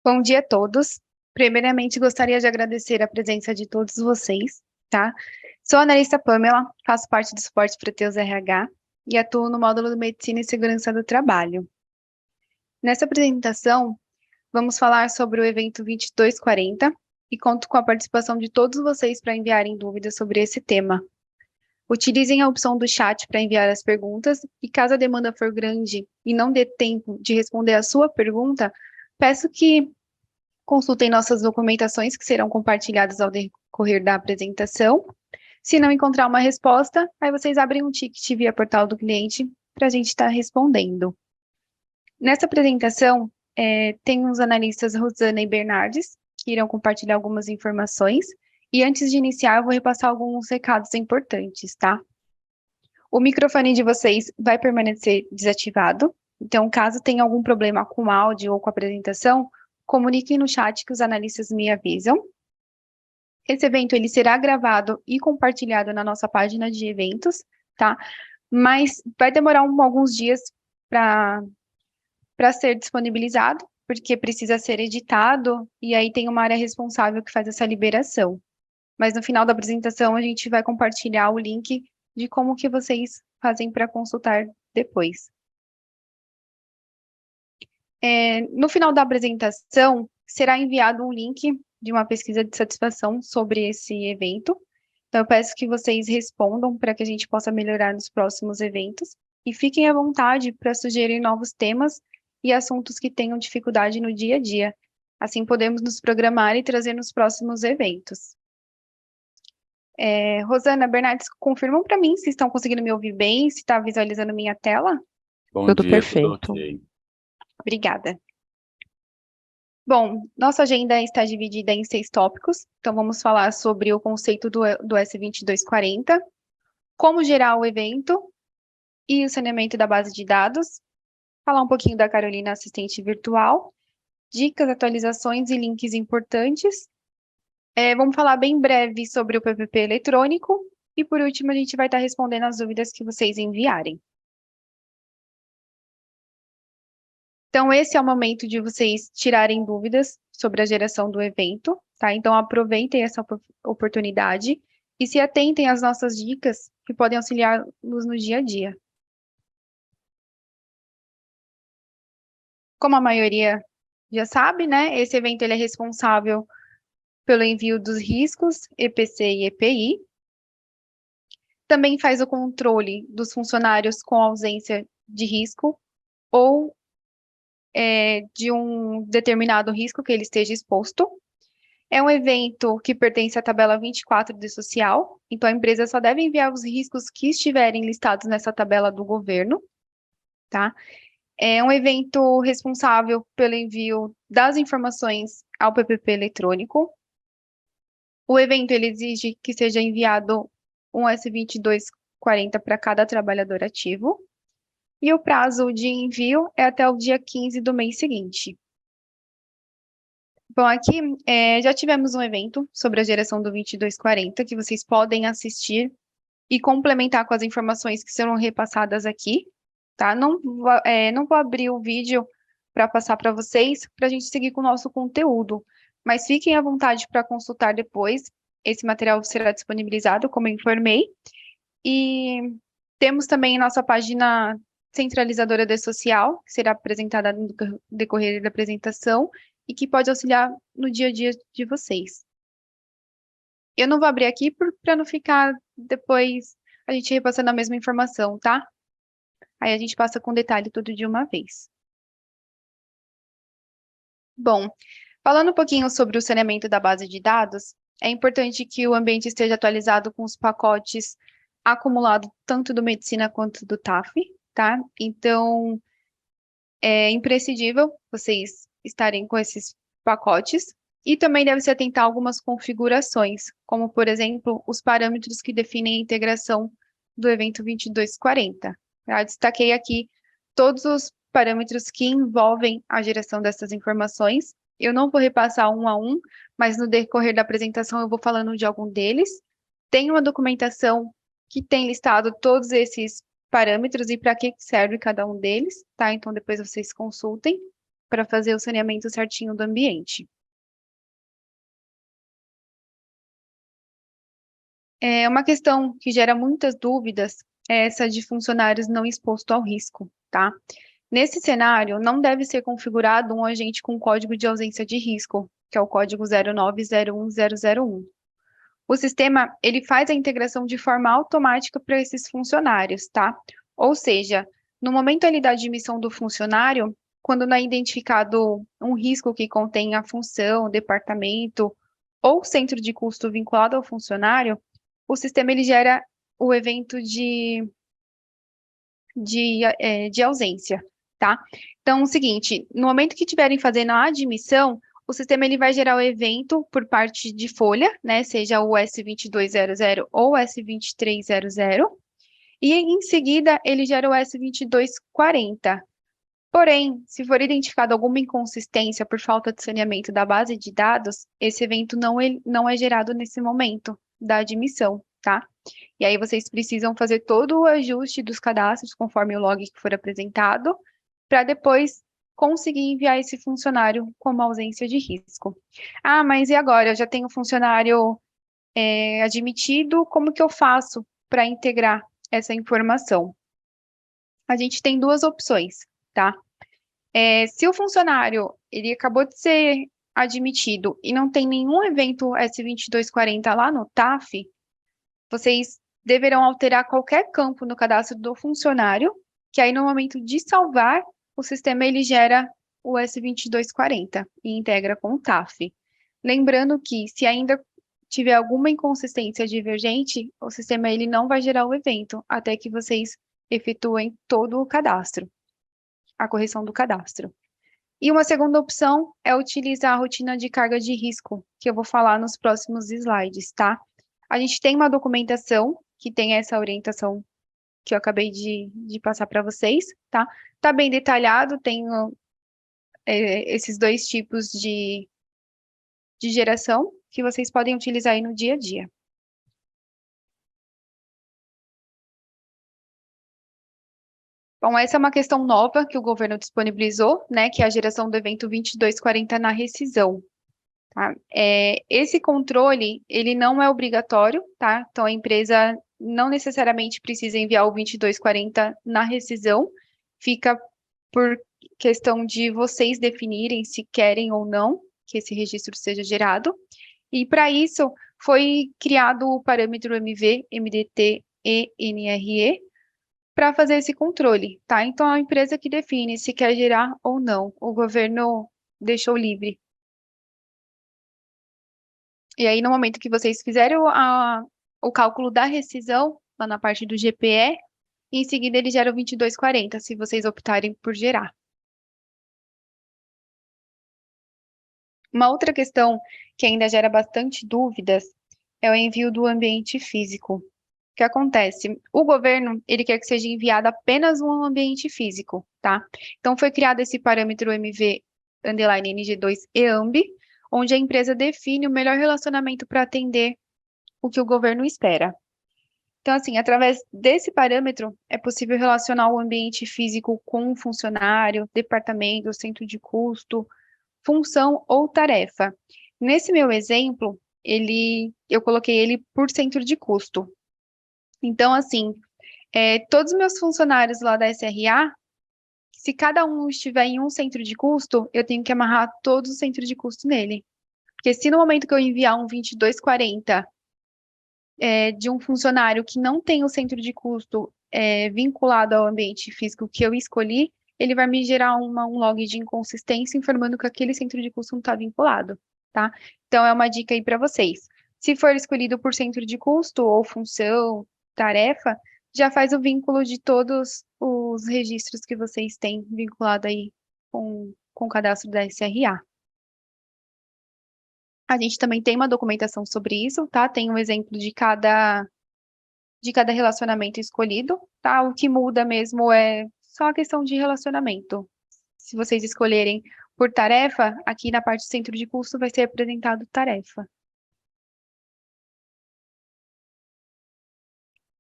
Bom dia a todos. Primeiramente, gostaria de agradecer a presença de todos vocês, tá? Sou a analista Pamela, faço parte do suporte Proteus RH e atuo no módulo de Medicina e Segurança do Trabalho. Nessa apresentação, vamos falar sobre o evento 2240 e conto com a participação de todos vocês para enviarem dúvidas sobre esse tema. Utilizem a opção do chat para enviar as perguntas e caso a demanda for grande e não dê tempo de responder a sua pergunta, peço que consultem nossas documentações que serão compartilhadas ao decorrer da apresentação. Se não encontrar uma resposta, aí vocês abrem um ticket via portal do cliente para a gente estar respondendo. Nessa apresentação, tem os analistas Rosana e Bernardes, que irão compartilhar algumas informações. E antes de iniciar, eu vou repassar alguns recados importantes, tá? O microfone de vocês vai permanecer desativado. Então, caso tenha algum problema com o áudio ou com a apresentação, comuniquem no chat que os analistas me avisam. Esse evento ele será gravado e compartilhado na nossa página de eventos, tá? Mas vai demorar alguns dias para ser disponibilizado, porque precisa ser editado, e aí tem uma área responsável que faz essa liberação. Mas no final da apresentação a gente vai compartilhar o link de como que vocês fazem para consultar depois. No final da apresentação, será enviado um link de uma pesquisa de satisfação sobre esse evento. Então, eu peço que vocês respondam para que a gente possa melhorar nos próximos eventos. E fiquem à vontade para sugerir novos temas e assuntos que tenham dificuldade no dia a dia. Assim, podemos nos programar e trazer nos próximos eventos. Rosana, Bernardes, confirmam para mim se estão conseguindo me ouvir bem, se está visualizando minha tela? Tudo perfeito. Tudo ok. Obrigada. Bom, nossa agenda está dividida em 6 tópicos, então vamos falar sobre o conceito do S2240, como gerar o evento e o saneamento da base de dados, falar um pouquinho da Carolina, assistente virtual, dicas, atualizações e links importantes. Vamos falar bem breve sobre o PPP eletrônico e, por último, a gente vai estar respondendo as dúvidas que vocês enviarem. Então, esse é o momento de vocês tirarem dúvidas sobre a geração do evento, tá? Então, aproveitem essa oportunidade e se atentem às nossas dicas que podem auxiliar-nos no dia a dia. Como a maioria já sabe, né? Esse evento ele é responsável pelo envio dos riscos, EPC e EPI. Também faz o controle dos funcionários com ausência de risco ou de um determinado risco que ele esteja exposto. É um evento que pertence à tabela 24 de social, então a empresa só deve enviar os riscos que estiverem listados nessa tabela do governo, tá? É um evento responsável pelo envio das informações ao PPP eletrônico. O evento ele exige que seja enviado um S2240 para cada trabalhador ativo. E o prazo de envio é até o dia 15 do mês seguinte. Bom, aqui já tivemos um evento sobre a geração do 2240, que vocês podem assistir e complementar com as informações que serão repassadas aqui, tá? Não vou abrir o vídeo para passar para vocês, para a gente seguir com o nosso conteúdo, mas fiquem à vontade para consultar depois. Esse material será disponibilizado, como eu informei, e temos também nossa página centralizadora de social, que será apresentada no decorrer da apresentação e que pode auxiliar no dia a dia de vocês. Eu não vou abrir aqui para não ficar depois a gente repassando a mesma informação, tá? Aí a gente passa com detalhe tudo de uma vez. Bom, falando um pouquinho sobre o saneamento da base de dados, é importante que o ambiente esteja atualizado com os pacotes acumulados tanto do Medicina quanto do TAF, tá? Então, é imprescindível vocês estarem com esses pacotes e também deve se atentar a algumas configurações, como, por exemplo, os parâmetros que definem a integração do evento 2240. Eu destaquei aqui todos os parâmetros que envolvem a geração dessas informações. Eu não vou repassar um a um, mas no decorrer da apresentação eu vou falando de algum deles. Tem uma documentação que tem listado todos esses parâmetros e para que serve cada um deles, tá? Então, depois vocês consultem. para fazer o saneamento certinho do ambiente. Uma questão que gera muitas dúvidas é essa de funcionários não expostos ao risco, tá? Nesse cenário, não deve ser configurado um agente com código de ausência de risco, que é o código 0901001. O sistema, ele faz a integração de forma automática para esses funcionários, tá? Ou seja, no momento ali da admissão do funcionário, quando não é identificado um risco que contém a função, departamento ou centro de custo vinculado ao funcionário, o sistema ele gera o evento de ausência, tá? Então, é o seguinte, no momento que estiverem fazendo a admissão, o sistema ele vai gerar o evento por parte de folha, né? Seja o S2200 ou o S2300, e em seguida ele gera o S2240. Porém, se for identificada alguma inconsistência por falta de saneamento da base de dados, esse evento não é gerado nesse momento da admissão, tá? E aí vocês precisam fazer todo o ajuste dos cadastros conforme o log que for apresentado, para depois conseguir enviar esse funcionário com uma ausência de risco. Ah, mas e agora? Eu já tenho funcionário admitido, como que eu faço para integrar essa informação? A gente tem duas opções, tá? Se o funcionário ele acabou de ser admitido e não tem nenhum evento S2240 lá no TAF, vocês deverão alterar qualquer campo no cadastro do funcionário, que aí no momento de salvar, o sistema ele gera o S2240 e integra com o TAF. Lembrando que se ainda tiver alguma inconsistência divergente, o sistema ele não vai gerar o evento até que vocês efetuem todo o cadastro, a correção do cadastro. E uma segunda opção é utilizar a rotina de carga de risco, que eu vou falar nos próximos slides, tá? A gente tem uma documentação que tem essa orientação que eu acabei de passar para vocês, tá? Tá bem detalhado, tem esses dois tipos de geração que vocês podem utilizar aí no dia a dia. Bom, essa é uma questão nova que o governo disponibilizou, né, que é a geração do evento 2240 na rescisão. Tá? Esse controle, ele não é obrigatório, tá? Então, a empresa não necessariamente precisa enviar o 2240 na rescisão, fica por questão de vocês definirem se querem ou não que esse registro seja gerado. E, para isso, foi criado o parâmetro MV, MDT e NRE para fazer esse controle, tá? Então, a empresa que define se quer gerar ou não. O governo deixou livre. E aí, no momento que vocês fizerem o cálculo da rescisão, lá na parte do GPE, em seguida ele gera o 2240, se vocês optarem por gerar. Uma outra questão que ainda gera bastante dúvidas é o envio do ambiente físico. O que acontece? O governo, ele quer que seja enviado apenas um ambiente físico, tá? Então, foi criado esse parâmetro MV_NG2 onde a empresa define o melhor relacionamento para atender o que o governo espera. Então, assim, através desse parâmetro, é possível relacionar o ambiente físico com um funcionário, departamento, centro de custo, função ou tarefa. Nesse meu exemplo, eu coloquei ele por centro de custo. Então, assim, todos os meus funcionários lá da SRA, se cada um estiver em um centro de custo, eu tenho que amarrar todos os centros de custo nele. Porque se no momento que eu enviar um 2240 de um funcionário que não tem o centro de custo vinculado ao ambiente físico que eu escolhi, ele vai me gerar um log de inconsistência informando que aquele centro de custo não está vinculado, tá? Então, é uma dica aí para vocês. Se for escolhido por centro de custo ou função, tarefa, já faz o vínculo de todos os registros que vocês têm vinculado aí com o cadastro da SRA. A gente também tem uma documentação sobre isso, tá? Tem um exemplo de cada relacionamento escolhido, tá? O que muda mesmo é só a questão de relacionamento. Se vocês escolherem por tarefa, aqui na parte do centro de custo vai ser apresentado tarefa.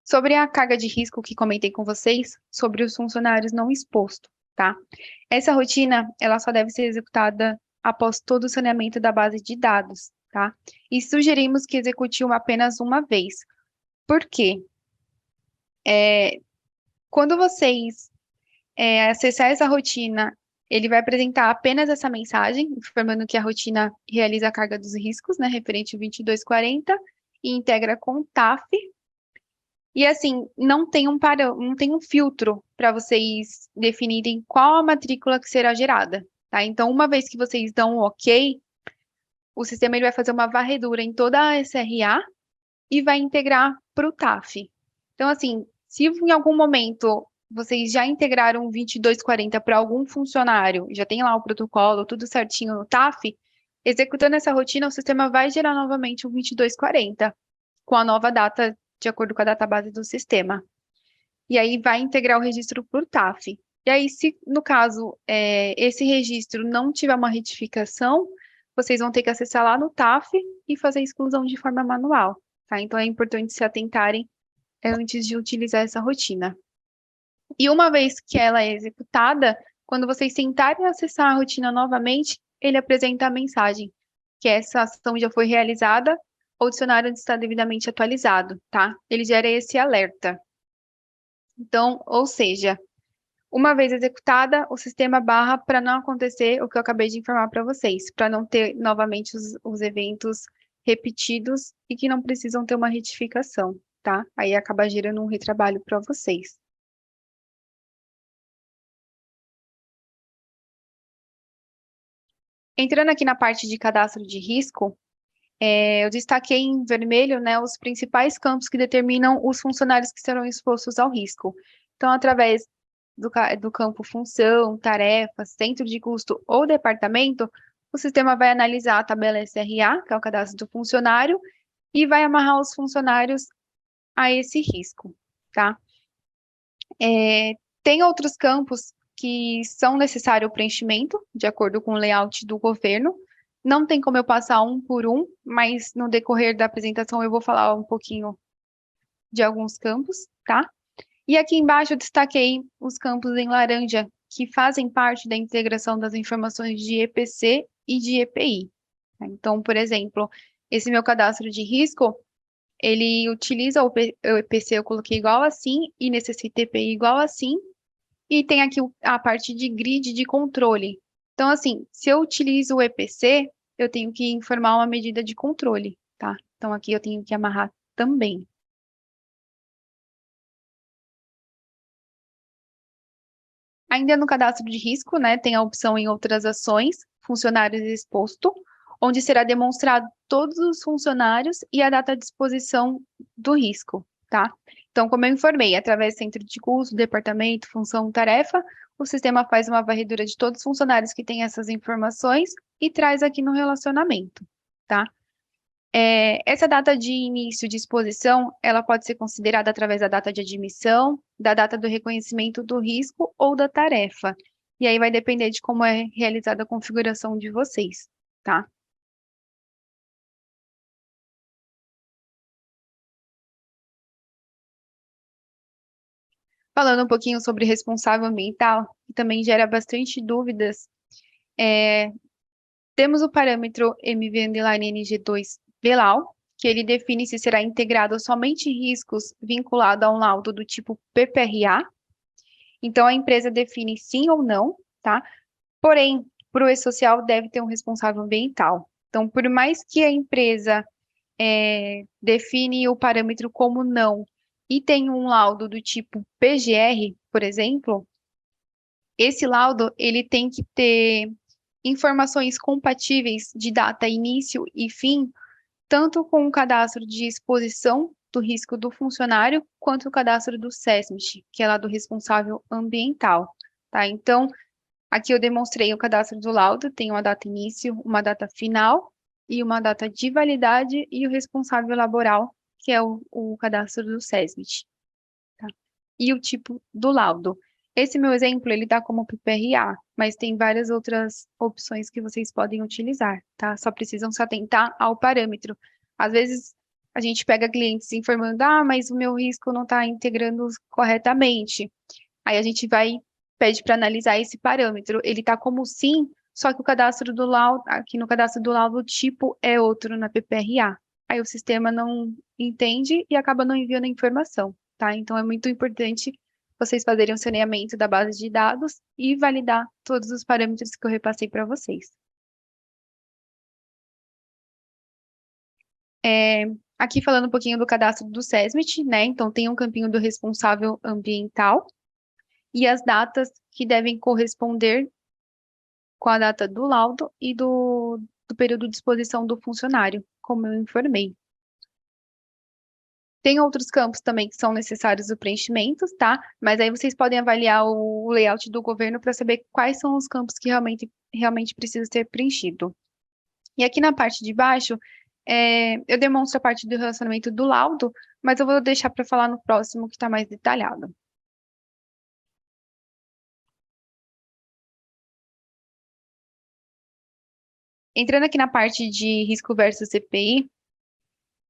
Sobre a carga de risco que comentei com vocês, sobre os funcionários não expostos, tá? Essa rotina, ela só deve ser executada após todo o saneamento da base de dados, tá? E sugerimos que execute apenas uma vez. Por quê? Quando vocês acessar essa rotina, ele vai apresentar apenas essa mensagem, informando que a rotina realiza a carga dos riscos, né, referente ao 2240, e integra com o TAF. E assim, não tem um filtro para vocês definirem qual a matrícula que será gerada, tá? Então, uma vez que vocês dão o OK, o sistema ele vai fazer uma varredura em toda a SRA e vai integrar para o TAF. Então, assim, se em algum momento vocês já integraram o 2240 para algum funcionário, já tem lá o protocolo, tudo certinho no TAF, executando essa rotina, o sistema vai gerar novamente o 2240, com a nova data, de acordo com a database do sistema. E aí vai integrar o registro por TAF. E aí, se no caso esse registro não tiver uma retificação, vocês vão ter que acessar lá no TAF e fazer a exclusão de forma manual, tá? Então é importante se atentarem antes de utilizar essa rotina. E uma vez que ela é executada, quando vocês tentarem acessar a rotina novamente, ele apresenta a mensagem que essa ação já foi realizada ou o dicionário está devidamente atualizado, tá? Ele gera esse alerta. Então, ou seja, uma vez executada, o sistema barra para não acontecer o que eu acabei de informar para vocês, para não ter novamente os eventos repetidos e que não precisam ter uma retificação, tá? Aí acaba gerando um retrabalho para vocês. Entrando aqui na parte de cadastro de risco, eu destaquei em vermelho, né, os principais campos que determinam os funcionários que serão expostos ao risco. Então, através do campo função, tarefa, centro de custo ou departamento, o sistema vai analisar a tabela SRA, que é o cadastro do funcionário, e vai amarrar os funcionários a esse risco, tá? Tem outros campos que são necessário o preenchimento, de acordo com o layout do governo. Não tem como eu passar um por um, mas no decorrer da apresentação eu vou falar um pouquinho de alguns campos, tá? E aqui embaixo eu destaquei os campos em laranja, que fazem parte da integração das informações de EPC e de EPI. Tá? Então, por exemplo, esse meu cadastro de risco, ele utiliza o EPC, eu coloquei igual assim, e necessita EPI igual assim, e tem aqui a parte de grid de controle. Então, assim, se eu utilizo o EPC, eu tenho que informar uma medida de controle, tá? Então, aqui eu tenho que amarrar também. Ainda no cadastro de risco, né, tem a opção em outras ações, funcionários exposto, onde será demonstrado todos os funcionários e a data de exposição do risco, tá? Então, como eu informei, através do centro de custo, departamento, função, tarefa, o sistema faz uma varredura de todos os funcionários que têm essas informações e traz aqui no relacionamento, tá? Essa data de início de exposição, ela pode ser considerada através da data de admissão, da data do reconhecimento do risco ou da tarefa. E aí vai depender de como é realizada a configuração de vocês, tá? Falando um pouquinho sobre responsável ambiental, que também gera bastante dúvidas, é, temos o parâmetro MV_NG2 VLAU, que ele define se será integrado somente riscos vinculados a um laudo do tipo PPRA. Então, a empresa define sim ou não, tá? Porém, para o E-Social deve ter um responsável ambiental. Então, por mais que a empresa define o parâmetro como não e tem um laudo do tipo PGR, por exemplo, esse laudo ele tem que ter informações compatíveis de data início e fim, tanto com o cadastro de exposição do risco do funcionário, quanto o cadastro do SESMIT, que é lá do responsável ambiental, tá? Então, aqui eu demonstrei o cadastro do laudo, tem uma data início, uma data final e uma data de validade e o responsável laboral, que é o cadastro do SESMIT, tá? E o tipo do laudo. Esse meu exemplo, ele dá como PPRA, mas tem várias outras opções que vocês podem utilizar, tá? Só precisam se atentar ao parâmetro. Às vezes, a gente pega clientes informando, mas o meu risco não está integrando corretamente. Aí a gente vai pede para analisar esse parâmetro. Ele está como sim, só que o cadastro do laudo, aqui no cadastro do laudo, o tipo é outro na PPRA. Aí o sistema não entende e acaba não enviando a informação, tá? Então é muito importante vocês fazerem o saneamento da base de dados e validar todos os parâmetros que eu repassei para vocês. Aqui falando um pouquinho do cadastro do SESMIT, né? Então tem um campinho do responsável ambiental e as datas que devem corresponder com a data do laudo e do período de exposição do funcionário, como eu informei. Tem outros campos também que são necessários o preenchimento, tá? Mas aí vocês podem avaliar o layout do governo para saber quais são os campos que realmente precisam ser preenchido. E aqui na parte de baixo, eu demonstro a parte do relacionamento do laudo, mas eu vou deixar para falar no próximo que está mais detalhado. Entrando aqui na parte de risco versus CPI,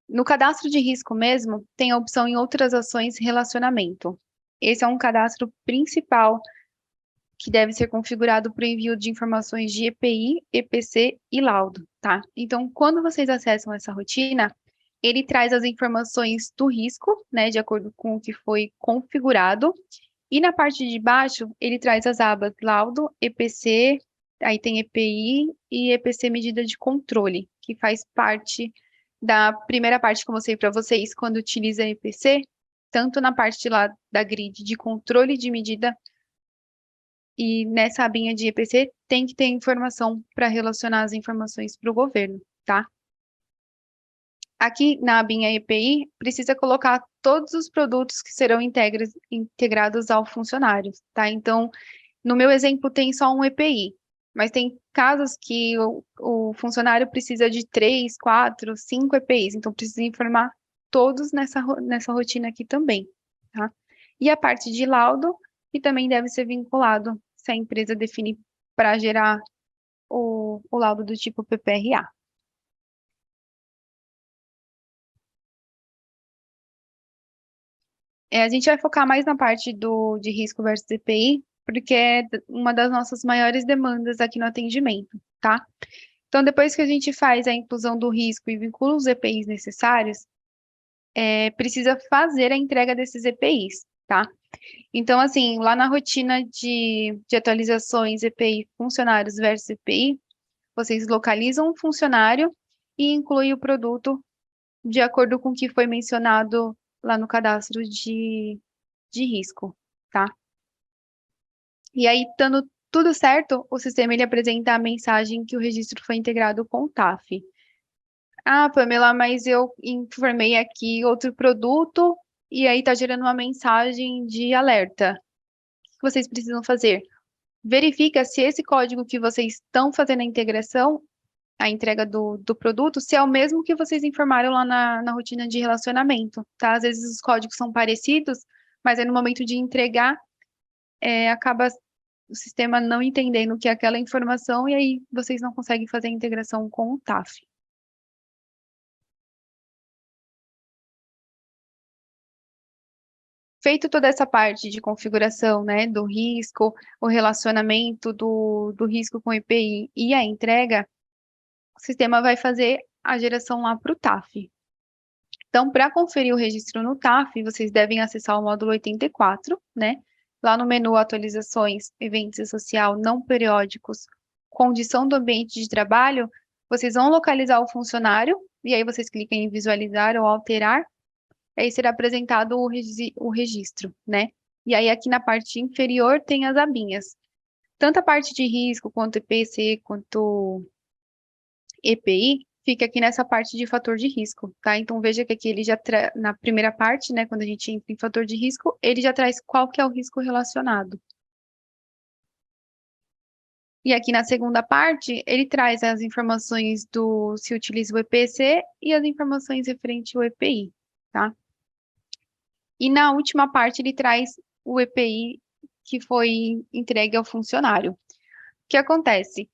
no cadastro de risco mesmo, tem a opção em outras ações relacionamento. Esse é um cadastro principal que deve ser configurado para o envio de informações de EPI, EPC e laudo, tá? Então, quando vocês acessam essa rotina, ele traz as informações do risco, né, de acordo com o que foi configurado, e na parte de baixo, ele traz as abas laudo, EPC, aí tem EPI e EPC medida de controle, que faz parte da primeira parte que eu mostrei para vocês quando utiliza EPC, tanto na parte lá da grid de controle de medida e nessa abinha de EPC tem que ter informação para relacionar as informações para o governo, tá? Aqui na abinha EPI, precisa colocar todos os produtos que serão integrados ao funcionário, tá? Então, no meu exemplo, tem só um EPI, mas tem casos que o funcionário precisa de 3, 4, 5 EPIs, então precisa informar todos nessa rotina aqui também, tá? E a parte de laudo, que também deve ser vinculado se a empresa definir para gerar o laudo do tipo PPRA. A gente vai focar mais na parte de risco versus EPI, porque é uma das nossas maiores demandas aqui no atendimento, tá? Então, depois que a gente faz a inclusão do risco e vincula os EPIs necessários, precisa fazer a entrega desses EPIs, tá? Então, assim, lá na rotina de atualizações EPI funcionários versus EPI, vocês localizam o funcionário e incluem o produto de acordo com o que foi mencionado lá no cadastro de risco, tá? E aí, estando tudo certo, o sistema ele apresenta a mensagem que o registro foi integrado com o TAF. Ah, Pamela, mas eu informei aqui outro produto e aí está gerando uma mensagem de alerta. O que vocês precisam fazer? Verifica se esse código que vocês estão fazendo a integração, a entrega do produto, se é o mesmo que vocês informaram lá na rotina de relacionamento, tá? Às vezes os códigos são parecidos, mas aí no momento de entregar, acaba o sistema não entendendo o que é aquela informação e aí vocês não conseguem fazer a integração com o TAF. Feito toda essa parte de configuração, né, do risco, o relacionamento do risco com o EPI e a entrega, o sistema vai fazer a geração lá para o TAF. Então, para conferir o registro no TAF, vocês devem acessar o módulo 84, né? Lá no menu Atualizações, Eventos Social Não Periódicos, Condição do Ambiente de Trabalho, vocês vão localizar o funcionário, e aí vocês clicam em Visualizar ou Alterar, aí será apresentado o registro, né? E aí aqui na parte inferior tem as abinhas. Tanto a parte de risco, quanto EPC, quanto EPI, fica aqui nessa parte de fator de risco, tá? Então veja que aqui ele já na primeira parte, né, quando a gente entra em fator de risco, ele já traz qual que é o risco relacionado. E aqui na segunda parte, ele traz as informações do se utiliza o EPC e as informações referente ao EPI, tá? E na última parte, ele traz o EPI que foi entregue ao funcionário. O que acontece?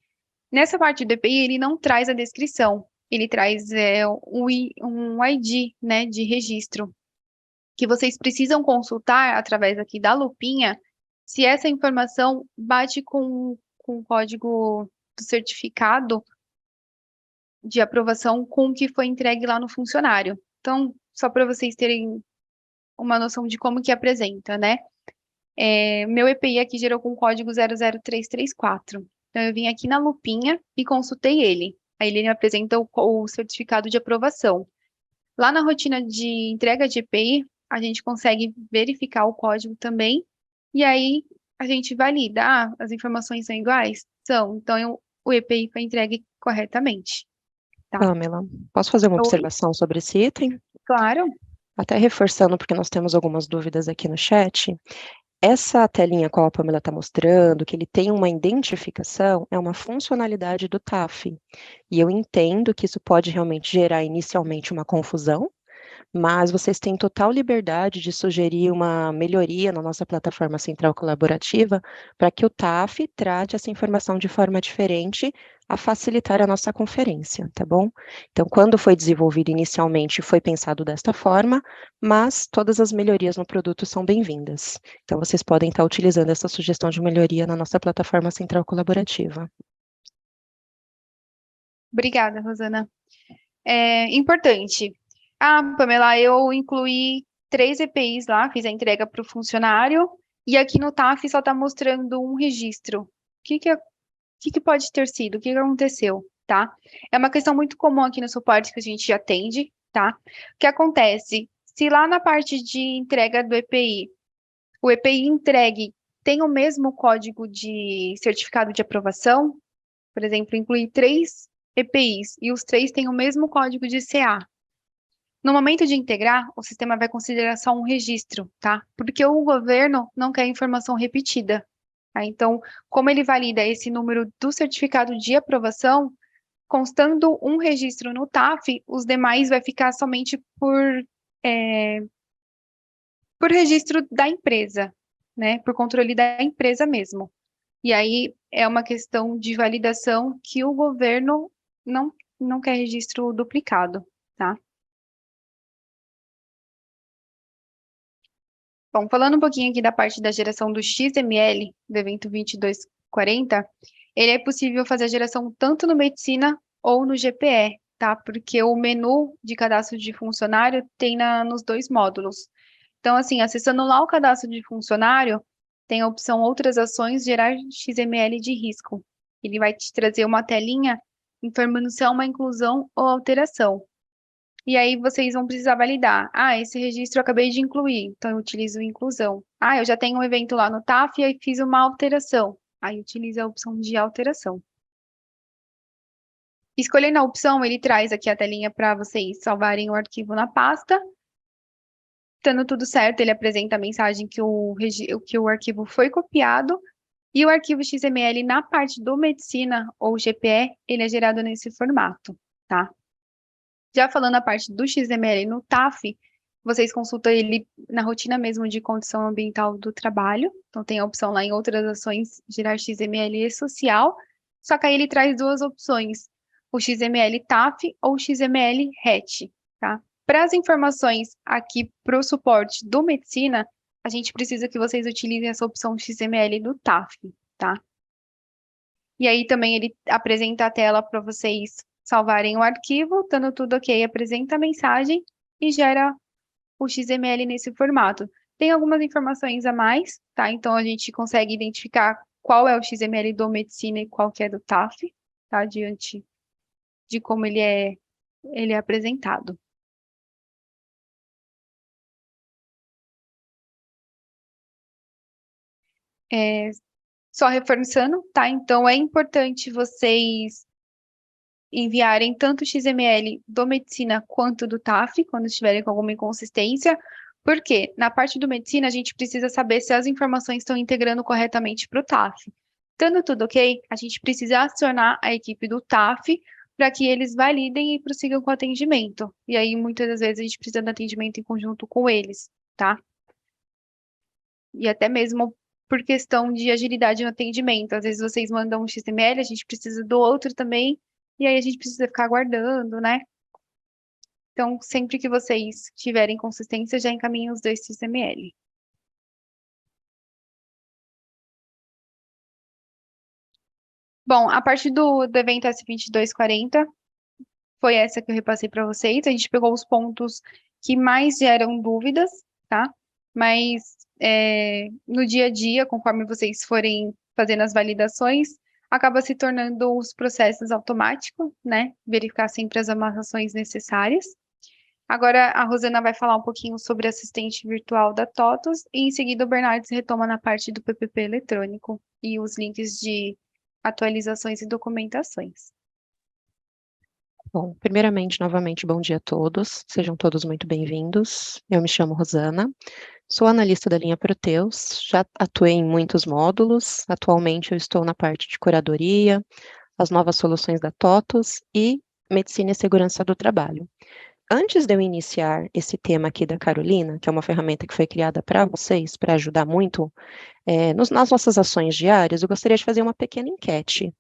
Nessa parte do EPI, ele não traz a descrição, ele traz um ID, né, de registro, que vocês precisam consultar através aqui da lupinha se essa informação bate com o código do certificado de aprovação com o que foi entregue lá no funcionário. Então, só para vocês terem uma noção de como que apresenta, né? Meu EPI aqui gerou com o código 00334. Então, eu vim aqui na lupinha e consultei ele. Aí ele me apresenta o certificado de aprovação. Lá na rotina de entrega de EPI, a gente consegue verificar o código também, e aí a gente valida, as informações são iguais? São, então o EPI foi entregue corretamente, tá? Pamela, posso fazer uma Oi, observação sobre esse item? claro. Até reforçando, porque nós temos algumas dúvidas aqui no chat. Essa telinha qual a Pamela está mostrando, que ele tem uma identificação, é uma funcionalidade do TAF. E eu entendo que isso pode realmente gerar inicialmente uma confusão, mas vocês têm total liberdade de sugerir uma melhoria na nossa plataforma central colaborativa para que o TAF trate essa informação de forma diferente a facilitar a nossa conferência, tá bom? Então, quando foi desenvolvido inicialmente, foi pensado desta forma, mas todas as melhorias no produto são bem-vindas. Então, vocês podem estar utilizando essa sugestão de melhoria na nossa plataforma central colaborativa. Obrigada, Rosana. Importante. Pamela, eu incluí 3 EPIs lá, fiz a entrega para o funcionário, e aqui no TAF só está mostrando um registro. O que que pode ter sido? O que que aconteceu, tá? É uma questão muito comum aqui no suporte que a gente atende, tá? O que acontece? Se lá na parte de entrega do EPI, o EPI entregue tem o mesmo código de certificado de aprovação, por exemplo, incluir 3 EPIs e os 3 têm o mesmo código de CA. No momento de integrar, o sistema vai considerar só um registro, tá? Porque o governo não quer informação repetida. Tá? Então, como ele valida esse número do certificado de aprovação, constando um registro no TAF, os demais vai ficar somente é, por registro da empresa, né? Por controle da empresa mesmo. E aí é uma questão de validação que o governo não, não quer registro duplicado, tá? Bom, falando um pouquinho aqui da parte da geração do XML, do evento 2240, ele é possível fazer a geração tanto no Medicina ou no GPE, tá? Porque o menu de cadastro de funcionário tem nos 2 módulos. Então, assim, acessando lá o cadastro de funcionário, tem a opção Outras ações, gerar XML de risco. Ele vai te trazer uma telinha informando se é uma inclusão ou alteração. E aí vocês vão precisar validar. Esse registro eu acabei de incluir, então eu utilizo inclusão. Eu já tenho um evento lá no TAF e aí fiz uma alteração. Aí utiliza a opção de alteração. Escolhendo a opção, ele traz aqui a telinha para vocês salvarem o arquivo na pasta. Estando tudo certo, ele apresenta a mensagem que o arquivo foi copiado e o arquivo XML na parte do Medicina ou GPE, ele é gerado nesse formato, tá? Já falando a parte do XML no TAF, vocês consultam ele na rotina mesmo de condição ambiental do trabalho. Então, tem a opção lá em outras ações, gerar XML e social. Só que aí ele traz 2 opções, o XML TAF ou o XML RET, tá? Para as informações aqui para o suporte do Medicina, a gente precisa que vocês utilizem essa opção XML do TAF, tá? E aí também ele apresenta a tela para vocês salvarem o arquivo, estando tudo ok, apresenta a mensagem e gera o XML nesse formato. Tem algumas informações a mais, tá? Então a gente consegue identificar qual é o XML do Medicina e qual que é do TAF, tá? Diante de como ele é apresentado. É, só reforçando, tá? Então é importante vocês enviarem tanto o XML do Medicina quanto do TAF, quando estiverem com alguma inconsistência, porque na parte do Medicina a gente precisa saber se as informações estão integrando corretamente para o TAF. Estando tudo ok, a gente precisa acionar a equipe do TAF para que eles validem e prossigam com o atendimento. E aí, muitas das vezes, a gente precisa de atendimento em conjunto com eles, tá? E até mesmo por questão de agilidade no atendimento. Às vezes vocês mandam um XML, a gente precisa do outro também, e aí a gente precisa ficar aguardando, né? Então, sempre que vocês tiverem consistência, já encaminhem os 2 XML. Bom, a parte do evento S2240 foi essa que eu repassei para vocês. A gente pegou os pontos que mais geram dúvidas, tá? Mas no dia a dia, conforme vocês forem fazendo as validações, acaba se tornando os processos automáticos, né? Verificar sempre as amarrações necessárias. Agora a Rosana vai falar um pouquinho sobre assistente virtual da TOTUS e em seguida o Bernardes retoma na parte do PPP eletrônico e os links de atualizações e documentações. Bom, primeiramente, novamente, bom dia a todos. Sejam todos muito bem-vindos. Eu me chamo Rosana, sou analista da linha Proteus, já atuei em muitos módulos. Atualmente eu estou na parte de curadoria, as novas soluções da TOTUS e medicina e segurança do trabalho. Antes de eu iniciar esse tema aqui da Carolina, que é uma ferramenta que foi criada para vocês, para ajudar muito nas nossas ações diárias, eu gostaria de fazer uma pequena enquete.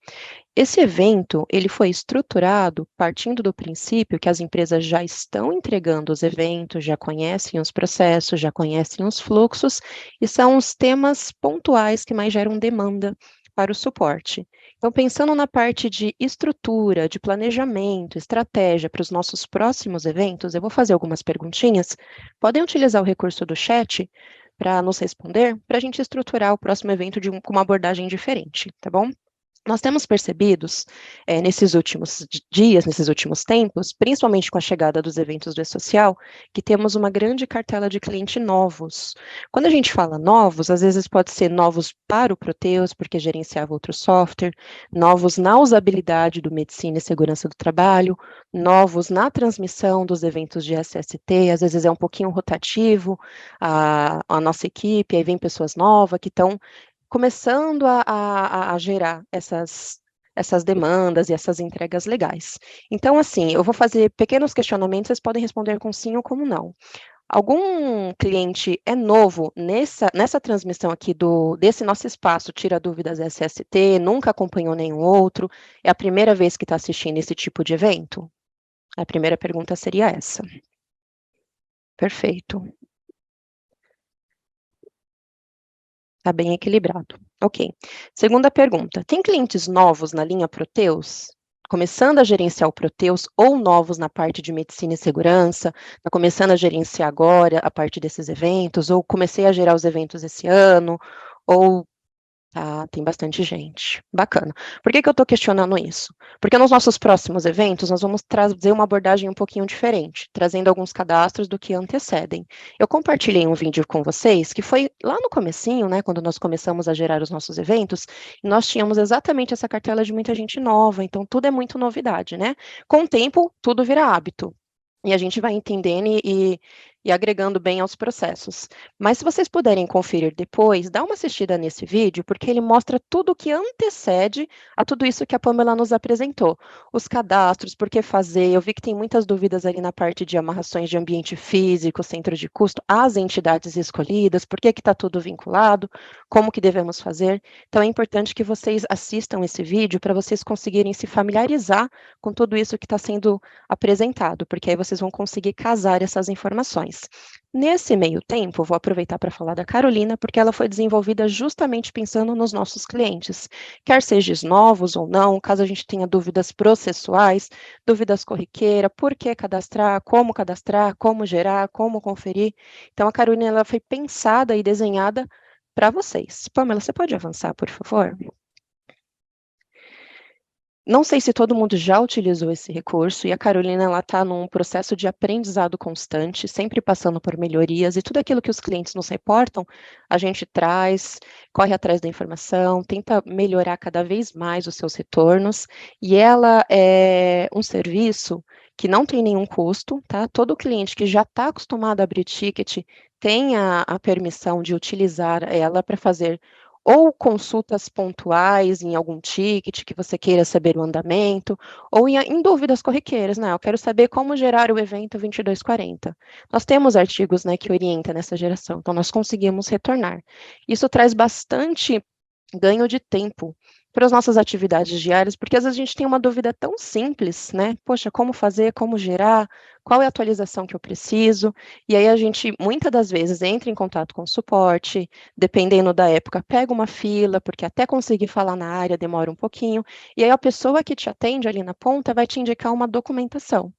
Esse evento, ele foi estruturado partindo do princípio que as empresas já estão entregando os eventos, já conhecem os processos, já conhecem os fluxos, e são os temas pontuais que mais geram demanda para o suporte. Então, pensando na parte de estrutura, de planejamento, estratégia para os nossos próximos eventos, eu vou fazer algumas perguntinhas. Podem utilizar o recurso do chat para nos responder, para a gente estruturar o próximo evento com uma abordagem diferente, tá bom? Nós temos percebidos, nesses últimos dias, nesses últimos tempos, principalmente com a chegada dos eventos do E-Social, que temos uma grande cartela de clientes novos. Quando a gente fala novos, às vezes pode ser novos para o Proteus, porque gerenciava outro software, novos na usabilidade do medicina e segurança do trabalho, novos na transmissão dos eventos de SST, às vezes é um pouquinho rotativo a nossa equipe, aí vem pessoas novas que estão começando a gerar essas demandas e essas entregas legais. Então, assim, eu vou fazer pequenos questionamentos, vocês podem responder com sim ou como não. Algum cliente é novo nessa transmissão aqui desse nosso espaço Tira Dúvidas SST, nunca acompanhou nenhum outro, é a primeira vez que está assistindo esse tipo de evento? A primeira pergunta seria essa. Perfeito. Está bem equilibrado. Ok. Segunda pergunta. Tem clientes novos na linha Proteus? Começando a gerenciar o Proteus ou novos na parte de medicina e segurança? Está começando a gerenciar agora a parte desses eventos? Ou comecei a gerar os eventos esse ano? Ou tem bastante gente. Bacana. Por que eu estou questionando isso? Porque nos nossos próximos eventos, nós vamos trazer uma abordagem um pouquinho diferente, trazendo alguns cadastros do que antecedem. Eu compartilhei um vídeo com vocês, que foi lá no comecinho, né, quando nós começamos a gerar os nossos eventos, e nós tínhamos exatamente essa cartela de muita gente nova, então tudo é muito novidade, né? Com o tempo, tudo vira hábito. E a gente vai entendendo e agregando bem aos processos. Mas se vocês puderem conferir depois, dá uma assistida nesse vídeo, porque ele mostra tudo o que antecede a tudo isso que a Pamela nos apresentou. Os cadastros, por que fazer, eu vi que tem muitas dúvidas ali na parte de amarrações de ambiente físico, centro de custo, as entidades escolhidas, por que está tudo vinculado, como que devemos fazer. Então é importante que vocês assistam esse vídeo para vocês conseguirem se familiarizar com tudo isso que está sendo apresentado, porque aí vocês vão conseguir casar essas informações. Nesse meio tempo, vou aproveitar para falar da Carolina, porque ela foi desenvolvida justamente pensando nos nossos clientes, quer sejam novos ou não, caso a gente tenha dúvidas processuais, dúvidas corriqueiras, por que cadastrar, como gerar, como conferir. Então, a Carolina ela foi pensada e desenhada para vocês. Pamela, você pode avançar, por favor? Não sei se todo mundo já utilizou esse recurso, e a Carolina ela está num processo de aprendizado constante, sempre passando por melhorias, e tudo aquilo que os clientes nos reportam, a gente traz, corre atrás da informação, tenta melhorar cada vez mais os seus retornos, e ela é um serviço que não tem nenhum custo, tá? Todo cliente que já está acostumado a abrir ticket tem a permissão de utilizar ela para fazer ou consultas pontuais em algum ticket que você queira saber o andamento, ou em dúvidas corriqueiras, né? Eu quero saber como gerar o evento 2240. Nós temos artigos, né, que orientam nessa geração, então nós conseguimos retornar. Isso traz bastante ganho de tempo para as nossas atividades diárias, porque às vezes a gente tem uma dúvida tão simples, né? Poxa, como fazer, como gerar, qual é a atualização que eu preciso? E aí a gente, muitas das vezes, entra em contato com o suporte, dependendo da época, pega uma fila, porque até conseguir falar na área demora um pouquinho, e aí a pessoa que te atende ali na ponta vai te indicar uma documentação.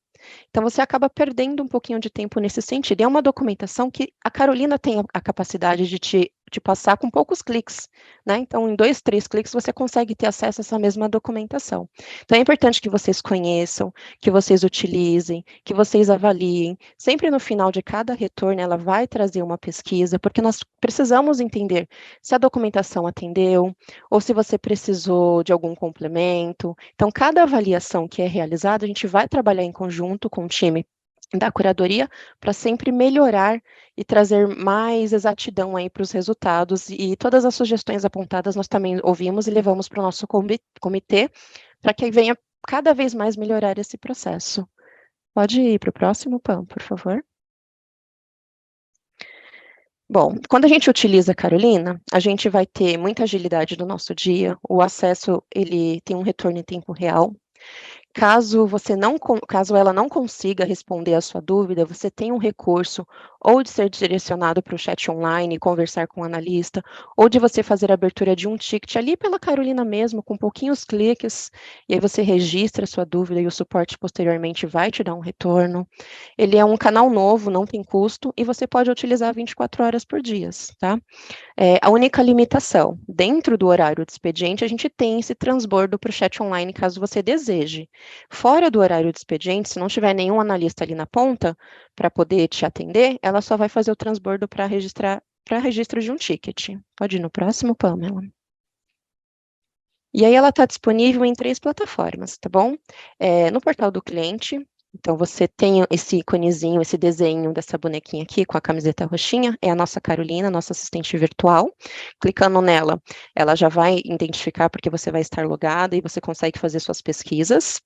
Então, você acaba perdendo um pouquinho de tempo nesse sentido. E é uma documentação que a Carolina tem a capacidade de te passar com poucos cliques, né? Então, em 2, 3 cliques, você consegue ter acesso a essa mesma documentação. Então, é importante que vocês conheçam, que vocês utilizem, que vocês avaliem. Sempre no final de cada retorno, ela vai trazer uma pesquisa, porque nós precisamos entender se a documentação atendeu, ou se você precisou de algum complemento. Então, cada avaliação que é realizada, a gente vai trabalhar em conjunto com o time da curadoria para sempre melhorar e trazer mais exatidão aí para os resultados, e todas as sugestões apontadas nós também ouvimos e levamos para o nosso comitê para que venha cada vez mais melhorar esse processo. Pode ir para o próximo, Pam, por favor. Bom, quando a gente utiliza a Carolina, a gente vai ter muita agilidade no nosso dia, o acesso, ele tem um retorno em tempo real. Caso ela não consiga responder a sua dúvida, você tem um recurso ou de ser direcionado para o chat online e conversar com o analista, ou de você fazer a abertura de um ticket ali pela Carolina mesmo, com pouquinhos cliques, e aí você registra a sua dúvida e o suporte posteriormente vai te dar um retorno. Ele é um canal novo, não tem custo, e você pode utilizar 24 horas por dia, tá? A única limitação, dentro do horário de expediente, a gente tem esse transbordo para o chat online, caso você deseje. Fora do horário de expediente, se não tiver nenhum analista ali na ponta para poder te atender, ela só vai fazer o transbordo para registro de um ticket. Pode ir no próximo, Pamela. E aí ela está disponível em 3 plataformas, tá bom? No portal do cliente, então você tem esse íconezinho, esse desenho dessa bonequinha aqui com a camiseta roxinha, é a nossa Carolina, nossa assistente virtual. Clicando nela, ela já vai identificar porque você vai estar logada e você consegue fazer suas pesquisas.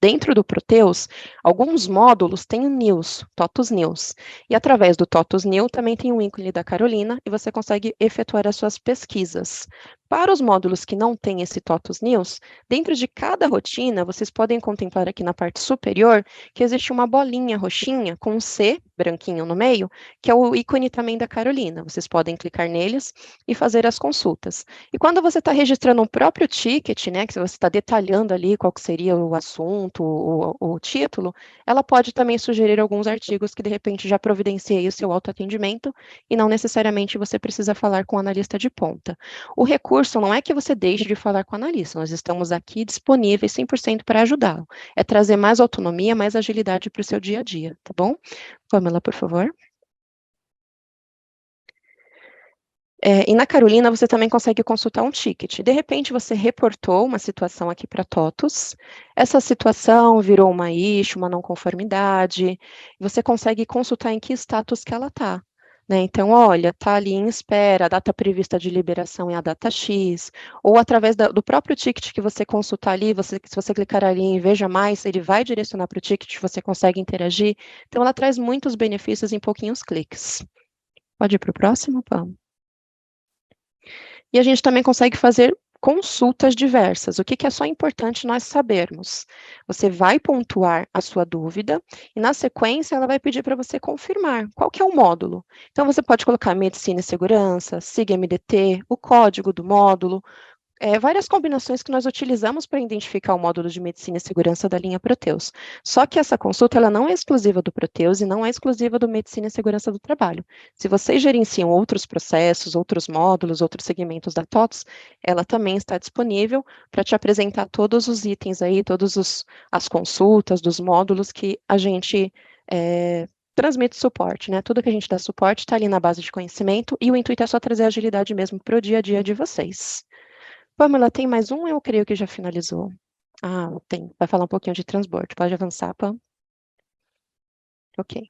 Dentro do Proteus, alguns módulos têm o News, TOTUS News. E através do TOTUS News também tem um ícone da Carolina e você consegue efetuar as suas pesquisas. Para os módulos que não têm esse TOTUS News, dentro de cada rotina, vocês podem contemplar aqui na parte superior que existe uma bolinha roxinha com um C, branquinho no meio, que é o ícone também da Carolina. Vocês podem clicar neles e fazer as consultas. E quando você está registrando um próprio ticket, né, que você está detalhando ali qual que seria o assunto, o título, ela pode também sugerir alguns artigos que de repente já providenciem o seu autoatendimento e não necessariamente você precisa falar com o analista de ponta. O recurso não é que você deixe de falar com o analista, nós estamos aqui disponíveis 100% para ajudá-lo. É trazer mais autonomia, mais agilidade para o seu dia a dia, tá bom? Pamela, por favor. E na Carolina, você também consegue consultar um ticket. De repente, você reportou uma situação aqui para TOTUS, essa situação virou uma issue, uma não conformidade, você consegue consultar em que status que ela está. Né? Então, olha, está ali em espera, a data prevista de liberação é a data X, ou através do próprio ticket que você consultar ali, se você clicar ali em Veja Mais, ele vai direcionar para o ticket, você consegue interagir. Então, ela traz muitos benefícios em pouquinhos cliques. Pode ir para o próximo, Pam? E a gente também consegue fazer consultas diversas. O que é só importante nós sabermos? Você vai pontuar a sua dúvida e, na sequência, ela vai pedir para você confirmar qual que é o módulo. Então, você pode colocar Medicina e Segurança, SIG MDT, o código do módulo, várias combinações que nós utilizamos para identificar o módulo de medicina e segurança da linha Proteus. Só que essa consulta ela não é exclusiva do Proteus e não é exclusiva do medicina e segurança do trabalho. Se vocês gerenciam outros processos, outros módulos, outros segmentos da TOTS, ela também está disponível para te apresentar todos os itens aí, as consultas dos módulos que a gente transmite suporte, né? Tudo que a gente dá suporte está ali na base de conhecimento e o intuito é só trazer agilidade mesmo para o dia a dia de vocês. Pamela, tem mais um? Eu creio que já finalizou. Ah, tem. Vai falar um pouquinho de transbordo. Pode avançar, Pam. Ok.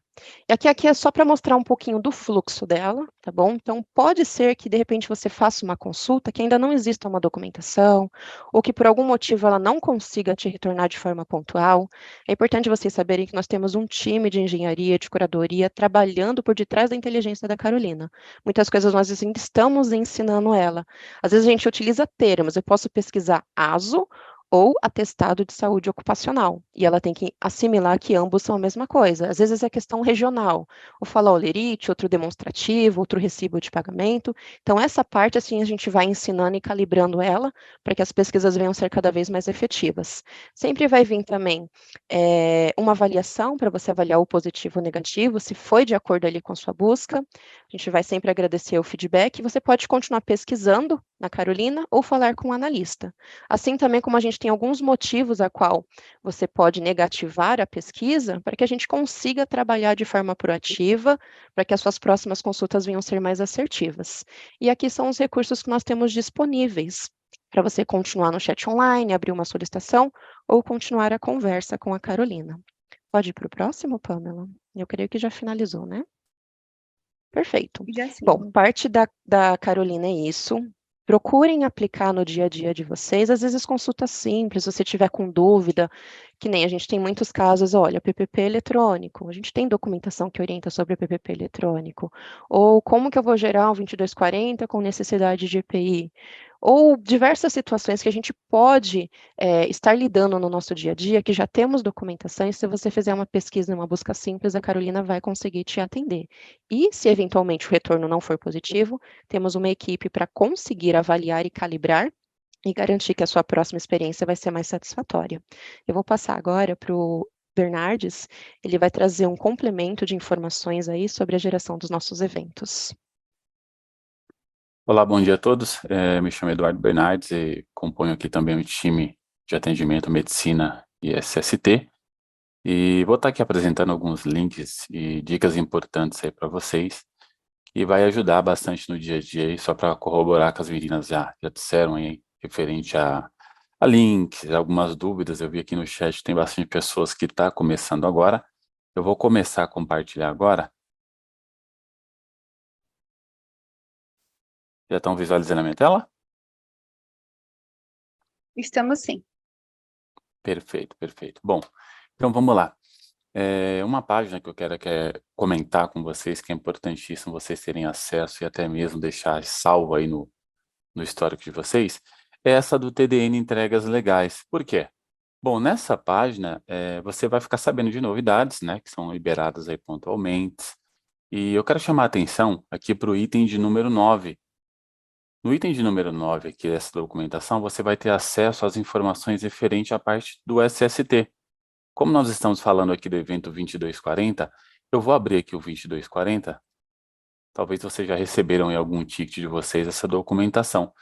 E aqui é só para mostrar um pouquinho do fluxo dela, tá bom? Então, pode ser que, de repente, você faça uma consulta que ainda não exista uma documentação, ou que, por algum motivo, ela não consiga te retornar de forma pontual. É importante vocês saberem que nós temos um time de engenharia, de curadoria, trabalhando por detrás da inteligência da Carolina. Muitas coisas nós ainda estamos ensinando ela. Às vezes a gente utiliza termos, eu posso pesquisar ASO, ou atestado de saúde ocupacional. E ela tem que assimilar que ambos são a mesma coisa. Às vezes é questão regional. Ou falar olerite, outro demonstrativo, outro recibo de pagamento. Então, essa parte, assim, a gente vai ensinando e calibrando ela para que as pesquisas venham ser cada vez mais efetivas. Sempre vai vir também uma avaliação para você avaliar o positivo ou negativo, se foi de acordo ali com a sua busca. A gente vai sempre agradecer o feedback. Você pode continuar pesquisando na Carolina ou falar com o analista. Assim também como a gente tem alguns motivos a qual você pode negativar a pesquisa, para que a gente consiga trabalhar de forma proativa, para que as suas próximas consultas venham ser mais assertivas. E aqui são os recursos que nós temos disponíveis para você continuar no chat online, abrir uma solicitação ou continuar a conversa com a Carolina. Pode ir para o próximo, Pamela? Eu creio que já finalizou, né? Perfeito. Já Bom, sim. parte da Carolina é isso. Procurem aplicar no dia a dia de vocês. Às vezes, consulta simples, se você tiver com dúvida, que nem a gente tem muitos casos, olha, PPP eletrônico. A gente tem documentação que orienta sobre o PPP eletrônico. Ou como que eu vou gerar um 2240 com necessidade de EPI? Ou diversas situações que a gente pode estar lidando no nosso dia a dia, que já temos documentação, e se você fizer uma pesquisa, uma busca simples, a Carolina vai conseguir te atender. E se eventualmente o retorno não for positivo, temos uma equipe para conseguir avaliar e calibrar e garantir que a sua próxima experiência vai ser mais satisfatória. Eu vou passar agora para o Bernardes, ele vai trazer um complemento de informações aí sobre a geração dos nossos eventos. Olá, bom dia a todos. Me chamo Eduardo Bernardes e componho aqui também o time de atendimento Medicina e SST. E vou estar aqui apresentando alguns links e dicas importantes aí para vocês, que vai ajudar bastante no dia a dia, aí, só para corroborar com as meninas já disseram aí, referente a links, algumas dúvidas. Eu vi aqui no chat, tem bastante pessoas que estão começando agora. Eu vou começar a compartilhar agora. Já estão visualizando a minha tela? Estamos sim. Perfeito, perfeito. Bom, então vamos lá. Uma página que eu quero comentar com vocês, que é importantíssimo vocês terem acesso e até mesmo deixar salvo aí no histórico de vocês, é essa do TDN Entregas Legais. Por quê? Bom, nessa página, você vai ficar sabendo de novidades, né, que são liberadas aí pontualmente. E eu quero chamar a atenção aqui para o item de número 9. No item de número 9 aqui dessa documentação, você vai ter acesso às informações referentes à parte do SST. Como nós estamos falando aqui do evento 2240, eu vou abrir aqui o 2240. Talvez vocês já receberam em algum ticket de vocês essa documentação.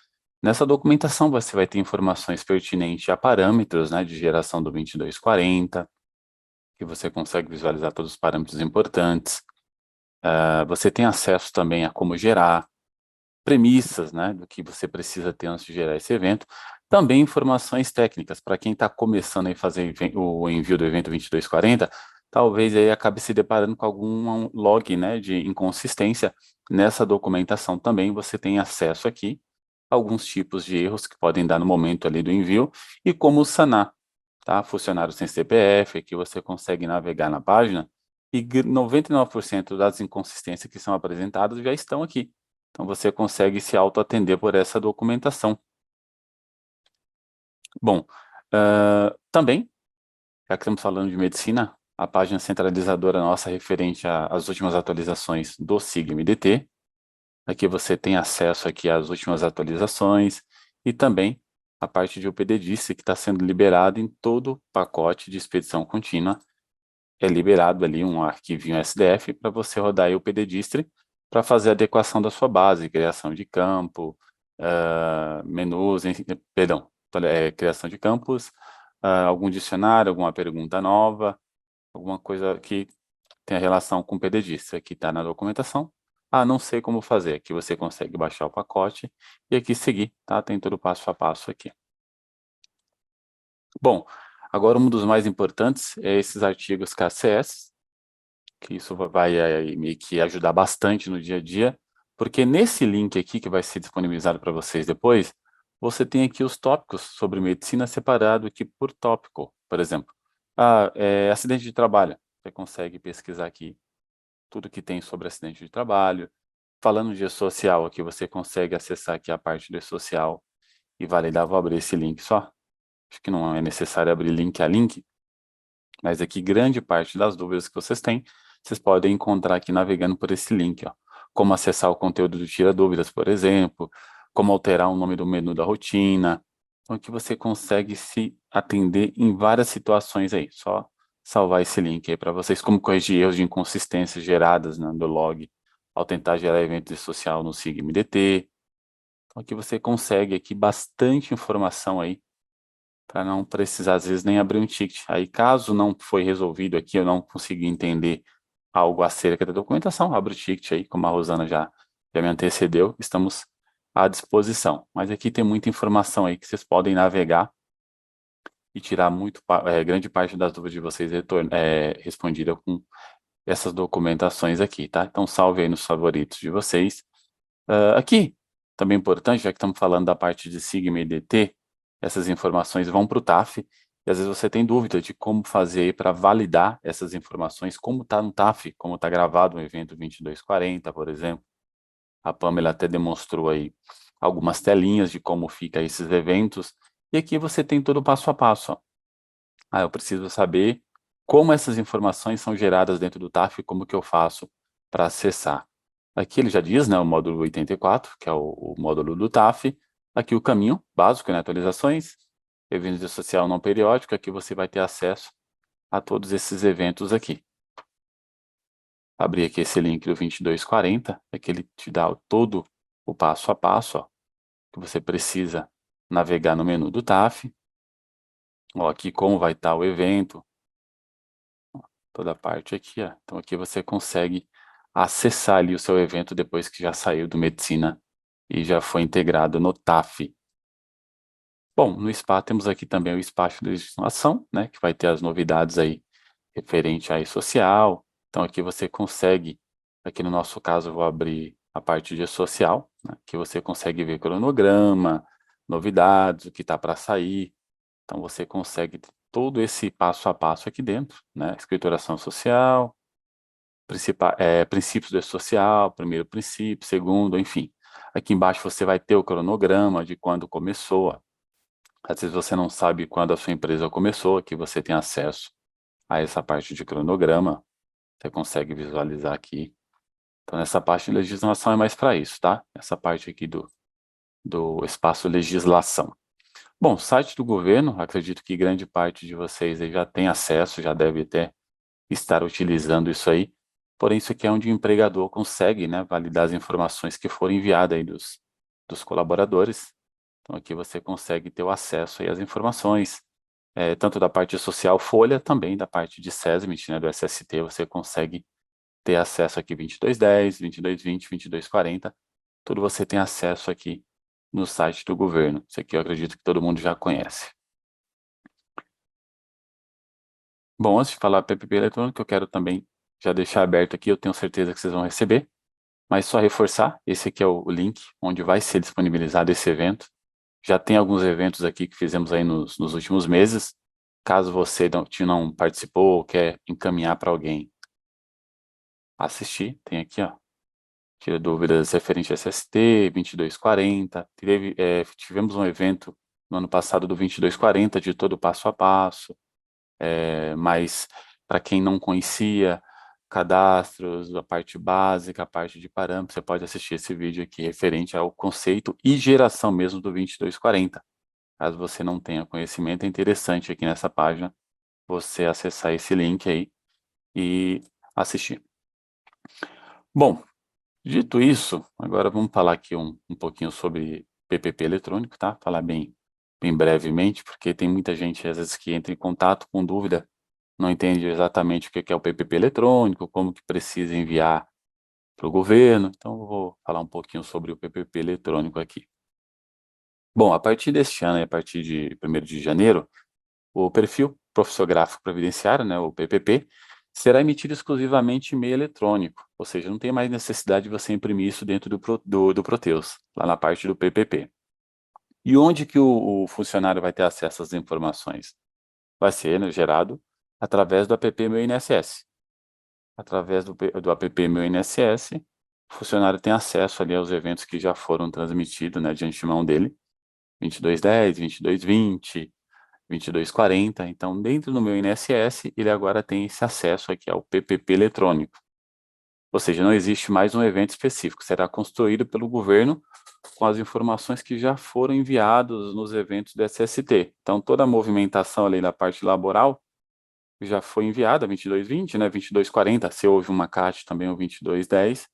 Nessa documentação você vai ter informações pertinentes a parâmetros, né, de geração do 2240, que você consegue visualizar todos os parâmetros importantes. Você tem acesso também a como gerar, premissas, né, do que você precisa ter antes de gerar esse evento. Também informações técnicas, para quem está começando a fazer o envio do evento 2240, talvez aí acabe se deparando com algum log, né, de inconsistência. Nessa documentação também você tem acesso aqui a alguns tipos de erros que podem dar no momento ali do envio e como sanar, tá? Funcionário sem CPF, que você consegue navegar na página e 99% das inconsistências que são apresentadas já estão aqui. Então, você consegue se auto-atender por essa documentação. Bom, também, já que estamos falando de medicina, a página centralizadora nossa referente às últimas atualizações do SIGMDT. Aqui você tem acesso aqui às últimas atualizações e também a parte de UPDDIST que está sendo liberado em todo o pacote de expedição contínua. É liberado ali um arquivinho SDF para você rodar aí o UPDDIST para fazer a adequação da sua base, criação de campo, menus, perdão, criação de campos, algum dicionário, alguma pergunta nova, alguma coisa que tenha relação com o PDDIST. Aqui está na documentação. Não sei como fazer. Aqui você consegue baixar o pacote e aqui seguir, tá? Tem todo o passo a passo aqui. Bom, agora um dos mais importantes é esses artigos KCS, que isso vai meio que ajudar bastante no dia a dia, porque nesse link aqui que vai ser disponibilizado para vocês depois, você tem aqui os tópicos sobre medicina separado aqui por tópico, por exemplo. Acidente de trabalho, você consegue pesquisar aqui tudo que tem sobre acidente de trabalho. Falando de social aqui, você consegue acessar aqui a parte do social e validar. Vou abrir esse link só. Acho que não é necessário abrir link a link, mas aqui grande parte das dúvidas que vocês têm, vocês podem encontrar aqui navegando por esse link, ó. Como acessar o conteúdo do Tira Dúvidas, por exemplo, como alterar o nome do menu da rotina. Então aqui você consegue se atender em várias situações aí. Só salvar esse link aí para vocês, como corrigir erros de inconsistências geradas, né, do log, ao tentar gerar evento social no SIG-MDT. Então aqui você consegue aqui bastante informação aí, para não precisar, às vezes, nem abrir um ticket. Aí, caso não foi resolvido aqui, eu não consegui entender algo acerca da documentação, abre o ticket aí, como a Rosana já me antecedeu, estamos à disposição. Mas aqui tem muita informação aí que vocês podem navegar e tirar grande parte das dúvidas de vocês respondida com essas documentações aqui, tá? Então, salve aí nos favoritos de vocês. Aqui, também importante, já que estamos falando da parte de Sigma e DT, essas informações vão para o TAF, e às vezes você tem dúvida de como fazer para validar essas informações, como está no TAF, como está gravado no evento 2240, por exemplo. A Pamela até demonstrou aí algumas telinhas de como fica esses eventos, e aqui você tem todo o passo a passo, ó. Eu preciso saber como essas informações são geradas dentro do TAF e como que eu faço para acessar. Aqui ele já diz, né, o módulo 84, que é o módulo do TAF. Aqui o caminho básico, né, atualizações, eventos de social não periódico, aqui você vai ter acesso a todos esses eventos aqui. Abrir aqui esse link do 2240, aqui ele te dá todo o passo a passo, ó, que você precisa navegar no menu do TAF. Ó, aqui como vai estar o evento, toda a parte aqui, ó. Então aqui você consegue acessar ali o seu evento depois que já saiu do Medicina e já foi integrado no TAF. Bom, no SPA temos aqui também o espaço de legislação, né, que vai ter as novidades aí referente à social. Então aqui você consegue, aqui no nosso caso eu vou abrir a parte de social, né, que você consegue ver cronograma, novidades, o que está para sair. Então você consegue ter todo esse passo a passo aqui dentro, né, escrituração social, princípios do social, primeiro princípio, segundo, enfim. Aqui embaixo você vai ter o cronograma de quando começou. Às vezes você não sabe quando a sua empresa começou, aqui você tem acesso a essa parte de cronograma, você consegue visualizar aqui. Então, essa parte de legislação é mais para isso, tá? Essa parte aqui do espaço legislação. Bom, site do governo, acredito que grande parte de vocês aí já tem acesso, já deve até estar utilizando isso aí. Porém, isso aqui é onde o empregador consegue, né, validar as informações que foram enviadas aí dos colaboradores. Então, aqui você consegue ter o acesso aí às informações, tanto da parte social Folha, também da parte de SESMIT, né, do SST, você consegue ter acesso aqui 2210, 2220, 2240, tudo você tem acesso aqui no site do governo. Isso aqui eu acredito que todo mundo já conhece. Bom, antes de falar PPP eletrônico, eu quero também já deixar aberto aqui, eu tenho certeza que vocês vão receber, mas só reforçar, esse aqui é o link onde vai ser disponibilizado esse evento. Já tem alguns eventos aqui que fizemos aí nos últimos meses. Caso você não participou ou quer encaminhar para alguém assistir, tem aqui, ó. Tira dúvidas referente a SST, 2240. Tivemos um evento no ano passado do 2240, de todo passo a passo. Mas para quem não conhecia, cadastros, a parte básica, a parte de parâmetros, você pode assistir esse vídeo aqui referente ao conceito e geração mesmo do 2240. Caso você não tenha conhecimento, é interessante aqui nessa página você acessar esse link aí e assistir. Bom, dito isso, agora vamos falar aqui um pouquinho sobre PPP eletrônico, tá? Falar bem brevemente, porque tem muita gente, às vezes, que entra em contato com dúvida, não entende exatamente o que é o PPP eletrônico, como que precisa enviar para o governo. Então, eu vou falar um pouquinho sobre o PPP eletrônico aqui. Bom, a partir deste ano, a partir de 1º de janeiro, o perfil profissiográfico previdenciário, né, o PPP, será emitido exclusivamente em meio eletrônico, ou seja, não tem mais necessidade de você imprimir isso dentro do Proteus, lá na parte do PPP. E onde que o funcionário vai ter acesso às informações? Vai ser, né, gerado através do app Meu INSS. Através do app Meu INSS, o funcionário tem acesso ali aos eventos que já foram transmitidos, né, de antemão dele, 2210, 2220, 2240. Então, dentro do Meu INSS, ele agora tem esse acesso aqui ao PPP eletrônico. Ou seja, não existe mais um evento específico, será construído pelo governo com as informações que já foram enviadas nos eventos do SST. Então, toda a movimentação ali da parte laboral já foi enviada, 2220, né, 2240, se houve uma CAT também, o 2210,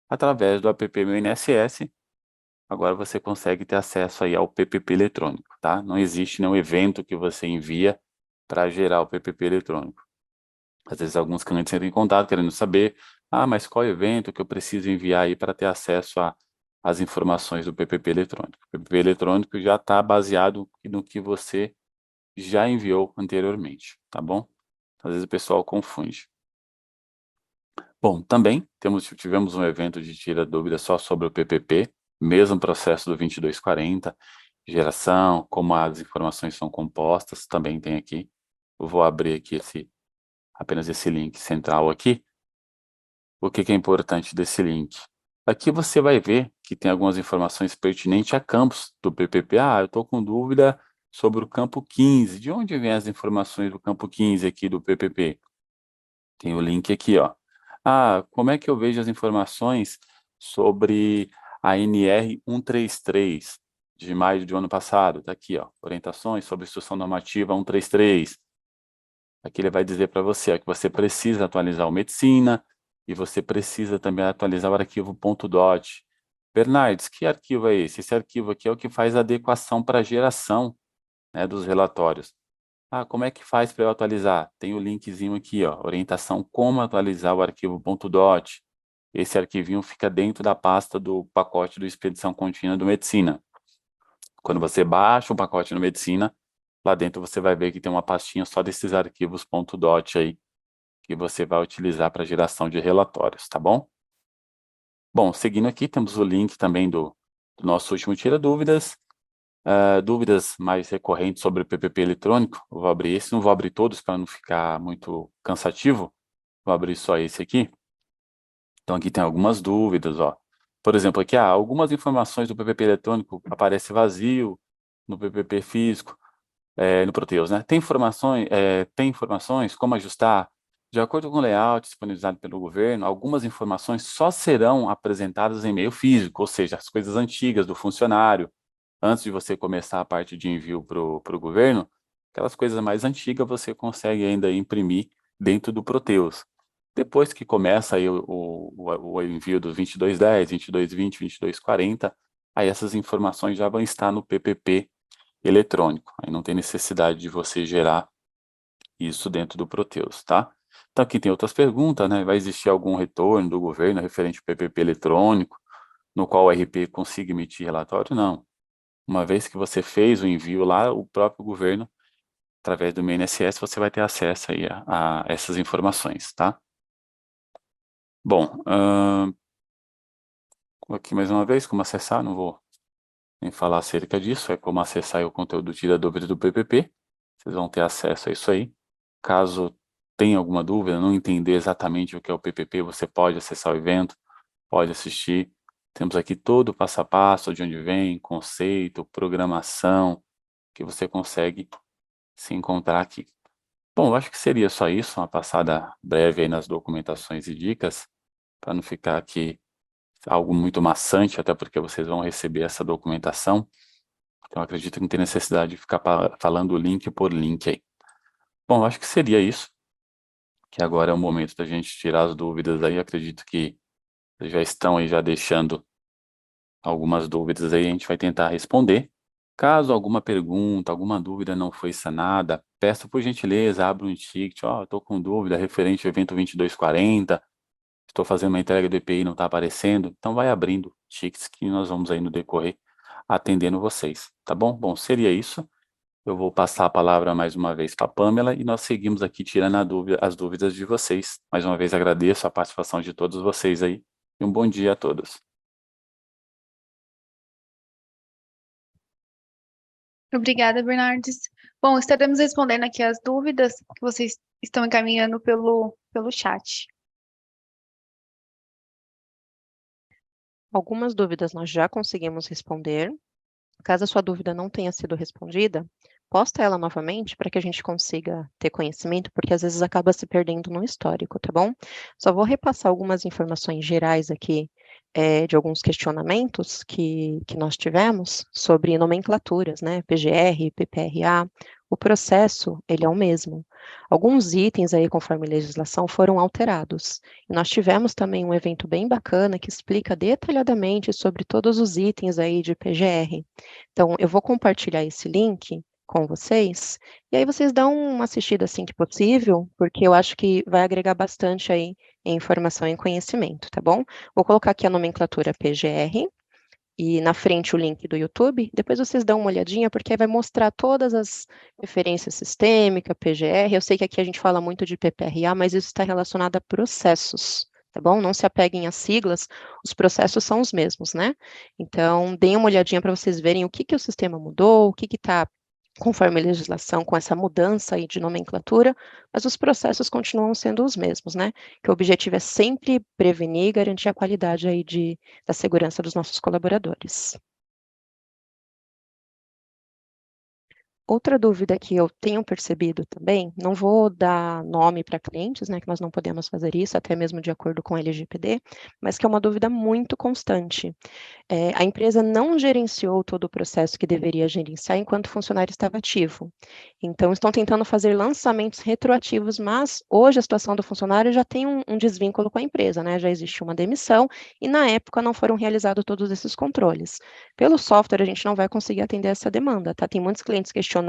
através do app Meu INSS. Agora você consegue ter acesso aí ao PPP eletrônico, tá? Não existe nenhum evento que você envia para gerar o PPP eletrônico. Às vezes alguns clientes entram em contato querendo saber, mas qual evento que eu preciso enviar aí para ter acesso às informações do PPP eletrônico? O PPP eletrônico já está baseado no que você já enviou anteriormente, tá bom? Às vezes o pessoal confunde. Bom, também tivemos um evento de tira dúvidas só sobre o PPP, mesmo processo do 2240, geração, como as informações são compostas, também tem aqui. Eu vou abrir aqui apenas esse link central aqui. O que é importante desse link? Aqui você vai ver que tem algumas informações pertinentes a campos do PPP. Eu estou com dúvida sobre o campo 15. De onde vêm as informações do campo 15 aqui do PPP? Tem o link aqui, ó. Como é que eu vejo as informações sobre a NR 133 de maio do ano passado? Está aqui, ó. Orientações sobre instrução normativa 133. Aqui ele vai dizer para você que você precisa atualizar o Medicina e você precisa também atualizar o arquivo .dot. Bernardes, que arquivo é esse? Esse arquivo aqui é o que faz a adequação para a geração, né, dos relatórios. Como é que faz para eu atualizar? Tem o linkzinho aqui, ó, orientação como atualizar o arquivo .dot. Esse arquivinho fica dentro da pasta do pacote do Expedição Contínua do Medicina. Quando você baixa o pacote no Medicina, lá dentro você vai ver que tem uma pastinha só desses arquivos .dot aí, que você vai utilizar para geração de relatórios, tá bom? Bom, seguindo aqui, temos o link também do nosso último Tira Dúvidas. Dúvidas mais recorrentes sobre o PPP eletrônico, eu vou abrir esse, não vou abrir todos para não ficar muito cansativo, vou abrir só esse aqui. Então aqui tem algumas dúvidas, ó. Por exemplo, aqui, algumas informações do PPP eletrônico aparecem vazio no PPP físico, no Proteus, né? Tem informações como ajustar. De acordo com o layout disponibilizado pelo governo, algumas informações só serão apresentadas em e-mail físico, ou seja, as coisas antigas do funcionário, antes de você começar a parte de envio para o governo, aquelas coisas mais antigas você consegue ainda imprimir dentro do Proteus. Depois que começa aí o envio do 2210, 2220, 2240, aí essas informações já vão estar no PPP eletrônico. Aí não tem necessidade de você gerar isso dentro do Proteus, tá? Então aqui tem outras perguntas, né? Vai existir algum retorno do governo referente ao PPP eletrônico, no qual o RP consiga emitir relatório? Não. Uma vez que você fez o envio lá, o próprio governo, através do meu INSS, você vai ter acesso aí a essas informações, tá? Bom, aqui mais uma vez, como acessar, não vou nem falar acerca disso, é como acessar aí o conteúdo Tira Dúvida do PPP, vocês vão ter acesso a isso aí. Caso tenha alguma dúvida, não entender exatamente o que é o PPP, você pode acessar o evento, pode assistir. Temos aqui todo o passo a passo, de onde vem, conceito, programação, que você consegue se encontrar aqui. Bom, eu acho que seria só isso, uma passada breve aí nas documentações e dicas, para não ficar aqui algo muito maçante, até porque vocês vão receber essa documentação. Então, eu acredito que não tem necessidade de ficar falando link por link aí. Bom, eu acho que seria isso, que agora é o momento da gente tirar as dúvidas aí. Eu acredito que já estão aí já deixando algumas dúvidas aí, a gente vai tentar responder. Caso alguma pergunta, alguma dúvida não foi sanada, peço por gentileza, abra um ticket, estou com dúvida referente ao evento 2240, estou fazendo uma entrega do EPI e não está aparecendo, então vai abrindo tickets que nós vamos aí no decorrer atendendo vocês, tá bom? Bom, seria isso. Eu vou passar a palavra mais uma vez para a Pamela e nós seguimos aqui tirando as dúvidas de vocês. Mais uma vez agradeço a participação de todos vocês aí e um bom dia a todos. Obrigada, Bernardes. Bom, estaremos respondendo aqui as dúvidas que vocês estão encaminhando pelo chat. Algumas dúvidas nós já conseguimos responder. Caso a sua dúvida não tenha sido respondida, posta ela novamente para que a gente consiga ter conhecimento, porque às vezes acaba se perdendo no histórico, tá bom? Só vou repassar algumas informações gerais aqui de alguns questionamentos que nós tivemos sobre nomenclaturas, né? PGR, PPRA. O processo, ele é o mesmo. Alguns itens aí, conforme legislação, foram alterados. E nós tivemos também um evento bem bacana que explica detalhadamente sobre todos os itens aí de PGR. Então, eu vou compartilhar esse link com vocês, e aí vocês dão uma assistida assim que possível, porque eu acho que vai agregar bastante aí em informação e conhecimento, tá bom? Vou colocar aqui a nomenclatura PGR, e na frente o link do YouTube, depois vocês dão uma olhadinha, porque aí vai mostrar todas as referências sistêmicas, PGR, eu sei que aqui a gente fala muito de PPRA, mas isso está relacionado a processos, tá bom? Não se apeguem às siglas, os processos são os mesmos, né? Então, deem uma olhadinha para vocês verem o que o sistema mudou, o que está conforme a legislação, com essa mudança aí de nomenclatura, mas os processos continuam sendo os mesmos, né? Que o objetivo é sempre prevenir e garantir a qualidade aí da segurança dos nossos colaboradores. Outra dúvida que eu tenho percebido também, não vou dar nome para clientes, né, que nós não podemos fazer isso, até mesmo de acordo com a LGPD, mas que é uma dúvida muito constante. A empresa não gerenciou todo o processo que deveria gerenciar enquanto o funcionário estava ativo. Então, estão tentando fazer lançamentos retroativos, mas hoje a situação do funcionário já tem um desvínculo com a empresa, né? Já existe uma demissão e, na época, não foram realizados todos esses controles. Pelo software, a gente não vai conseguir atender essa demanda, tá? Tem muitos clientes questionando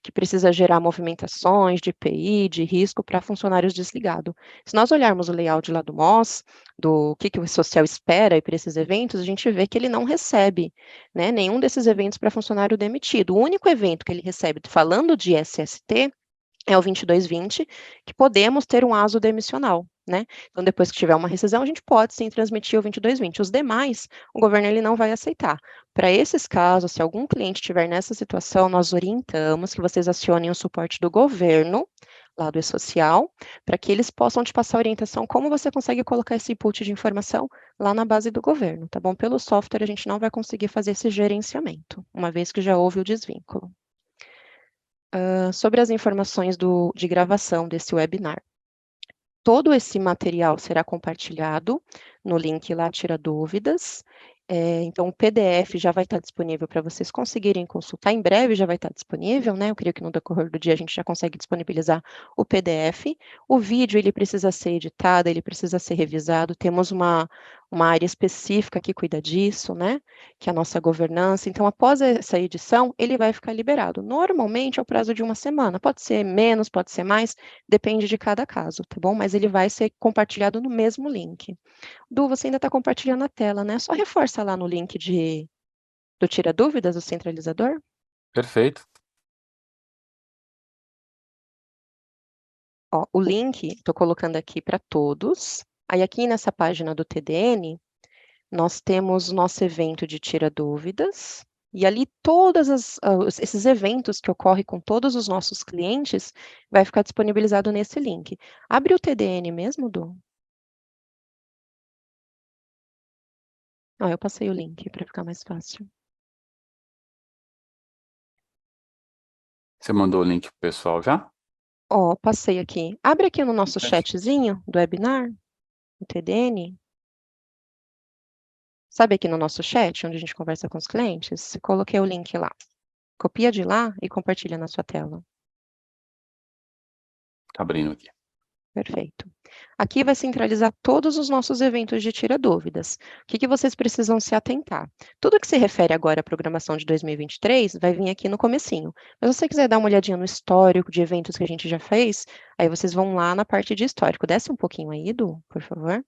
que precisa gerar movimentações de IPI, de risco para funcionários desligados. Se nós olharmos o layout lá do MOS, do que o social espera para esses eventos, a gente vê que ele não recebe, né, nenhum desses eventos para funcionário demitido. O único evento que ele recebe, falando de SST, é o 2220, que podemos ter um aso demissional, né? Então, depois que tiver uma rescisão, a gente pode sim transmitir o 2220. Os demais, o governo ele não vai aceitar. Para esses casos, se algum cliente estiver nessa situação, nós orientamos que vocês acionem o suporte do governo, lá do E-Social, para que eles possam te passar orientação como você consegue colocar esse input de informação lá na base do governo, tá bom? Pelo software, a gente não vai conseguir fazer esse gerenciamento, uma vez que já houve o desvínculo. Sobre as informações de gravação desse webinar. Todo esse material será compartilhado no link lá, Tira Dúvidas. Então, o PDF já vai estar disponível para vocês conseguirem consultar. Em breve já vai estar disponível, né? Eu creio que no decorrer do dia a gente já consegue disponibilizar o PDF. O vídeo, ele precisa ser editado, ele precisa ser revisado. Temos uma área específica que cuida disso, né? Que é a nossa governança. Então, após essa edição, ele vai ficar liberado. Normalmente é o prazo de uma semana. Pode ser menos, pode ser mais, depende de cada caso, tá bom? Mas ele vai ser compartilhado no mesmo link. Du, você ainda está compartilhando a tela, né? Só reforça lá no link do Tira Dúvidas, do centralizador. Perfeito. Ó, o link, estou colocando aqui para todos. Aí aqui nessa página do TDN, nós temos o nosso evento de Tira Dúvidas. E ali todos esses eventos que ocorrem com todos os nossos clientes vai ficar disponibilizado nesse link. Abre o TDN mesmo, Du? Eu passei o link para ficar mais fácil. Você mandou o link pro pessoal já? Passei aqui. Abre aqui no nosso chatzinho do webinar, no TDN. Sabe aqui no nosso chat, onde a gente conversa com os clientes? Coloquei o link lá. Copia de lá e compartilha na sua tela. Tá abrindo aqui. Perfeito. Aqui vai centralizar todos os nossos eventos de Tira Dúvidas. O que vocês precisam se atentar? Tudo que se refere agora à programação de 2023 vai vir aqui no comecinho. Mas se você quiser dar uma olhadinha no histórico de eventos que a gente já fez, aí vocês vão lá na parte de histórico. Desce um pouquinho aí, Edu, por favor.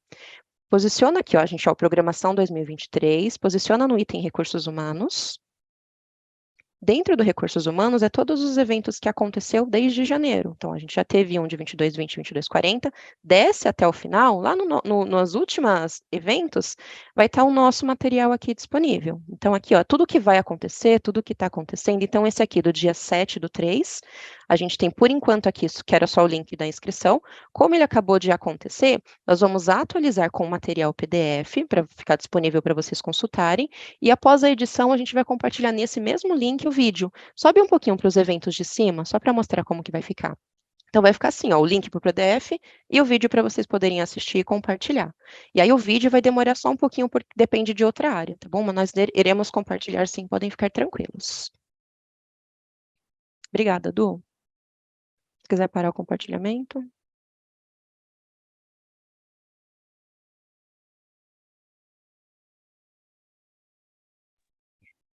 Posiciona aqui, ó, gente, programação 2023, posiciona no item recursos humanos. Dentro do Recursos Humanos, é todos os eventos que aconteceu desde janeiro. Então, a gente já teve um de 2220, 2240, desce até o final, lá nos últimos eventos, vai estar o nosso material aqui disponível. Então, aqui, ó, tudo que vai acontecer, tudo que está acontecendo. Então, esse aqui do dia 7/3, a gente tem, por enquanto, aqui, isso que era só o link da inscrição. Como ele acabou de acontecer, nós vamos atualizar com o material PDF, para ficar disponível para vocês consultarem, e após a edição, a gente vai compartilhar nesse mesmo link o vídeo. Sobe um pouquinho para os eventos de cima, só para mostrar como que vai ficar. Então, vai ficar assim, ó, o link para o PDF e o vídeo para vocês poderem assistir e compartilhar. E aí, o vídeo vai demorar só um pouquinho, porque depende de outra área, tá bom? Mas nós iremos compartilhar sim, podem ficar tranquilos. Obrigada, Du. Se quiser parar o compartilhamento.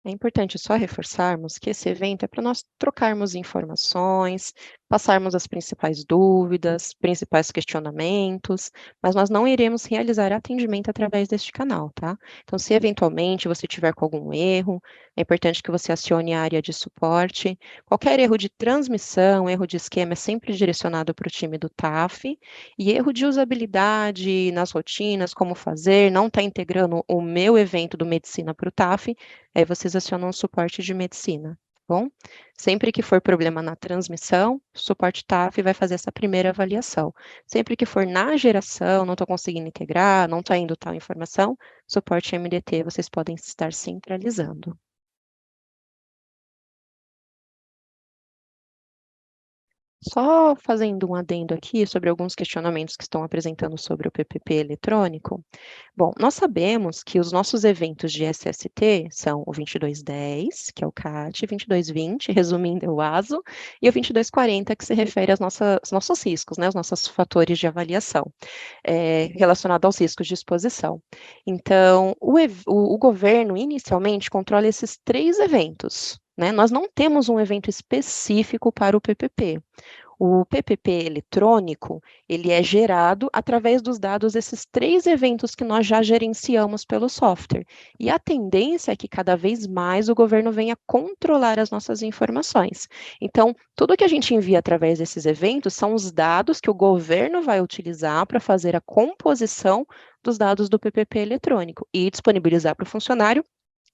É importante só reforçarmos que esse evento é para nós trocarmos informações, passarmos as principais dúvidas, principais questionamentos, mas nós não iremos realizar atendimento através deste canal, tá? Então, se eventualmente você tiver com algum erro, é importante que você acione a área de suporte. Qualquer erro de transmissão, erro de esquema é sempre direcionado para o time do TAF, e erro de usabilidade nas rotinas, como fazer, não está integrando o meu evento do Medicina para o TAF, aí vocês acionam o suporte de medicina, tá bom? Sempre que for problema na transmissão, o suporte TAF vai fazer essa primeira avaliação. Sempre que for na geração, não estou conseguindo integrar, não está indo tal informação, suporte MDT vocês podem estar centralizando. Só fazendo um adendo aqui sobre alguns questionamentos que estão apresentando sobre o PPP eletrônico. Bom, nós sabemos que os nossos eventos de SST são o 2210, que é o CAT, 2220, resumindo, é o ASO, e o 2240, que se refere aos nossos riscos, né, os nossos fatores de avaliação, relacionado aos riscos de exposição. Então, o governo, inicialmente, controla esses 3 eventos, né? Nós não temos um evento específico para o PPP. O PPP eletrônico, ele é gerado através dos dados desses 3 eventos que nós já gerenciamos pelo software. E a tendência é que cada vez mais o governo venha controlar as nossas informações. Então, tudo que a gente envia através desses eventos são os dados que o governo vai utilizar para fazer a composição dos dados do PPP eletrônico e disponibilizar para o funcionário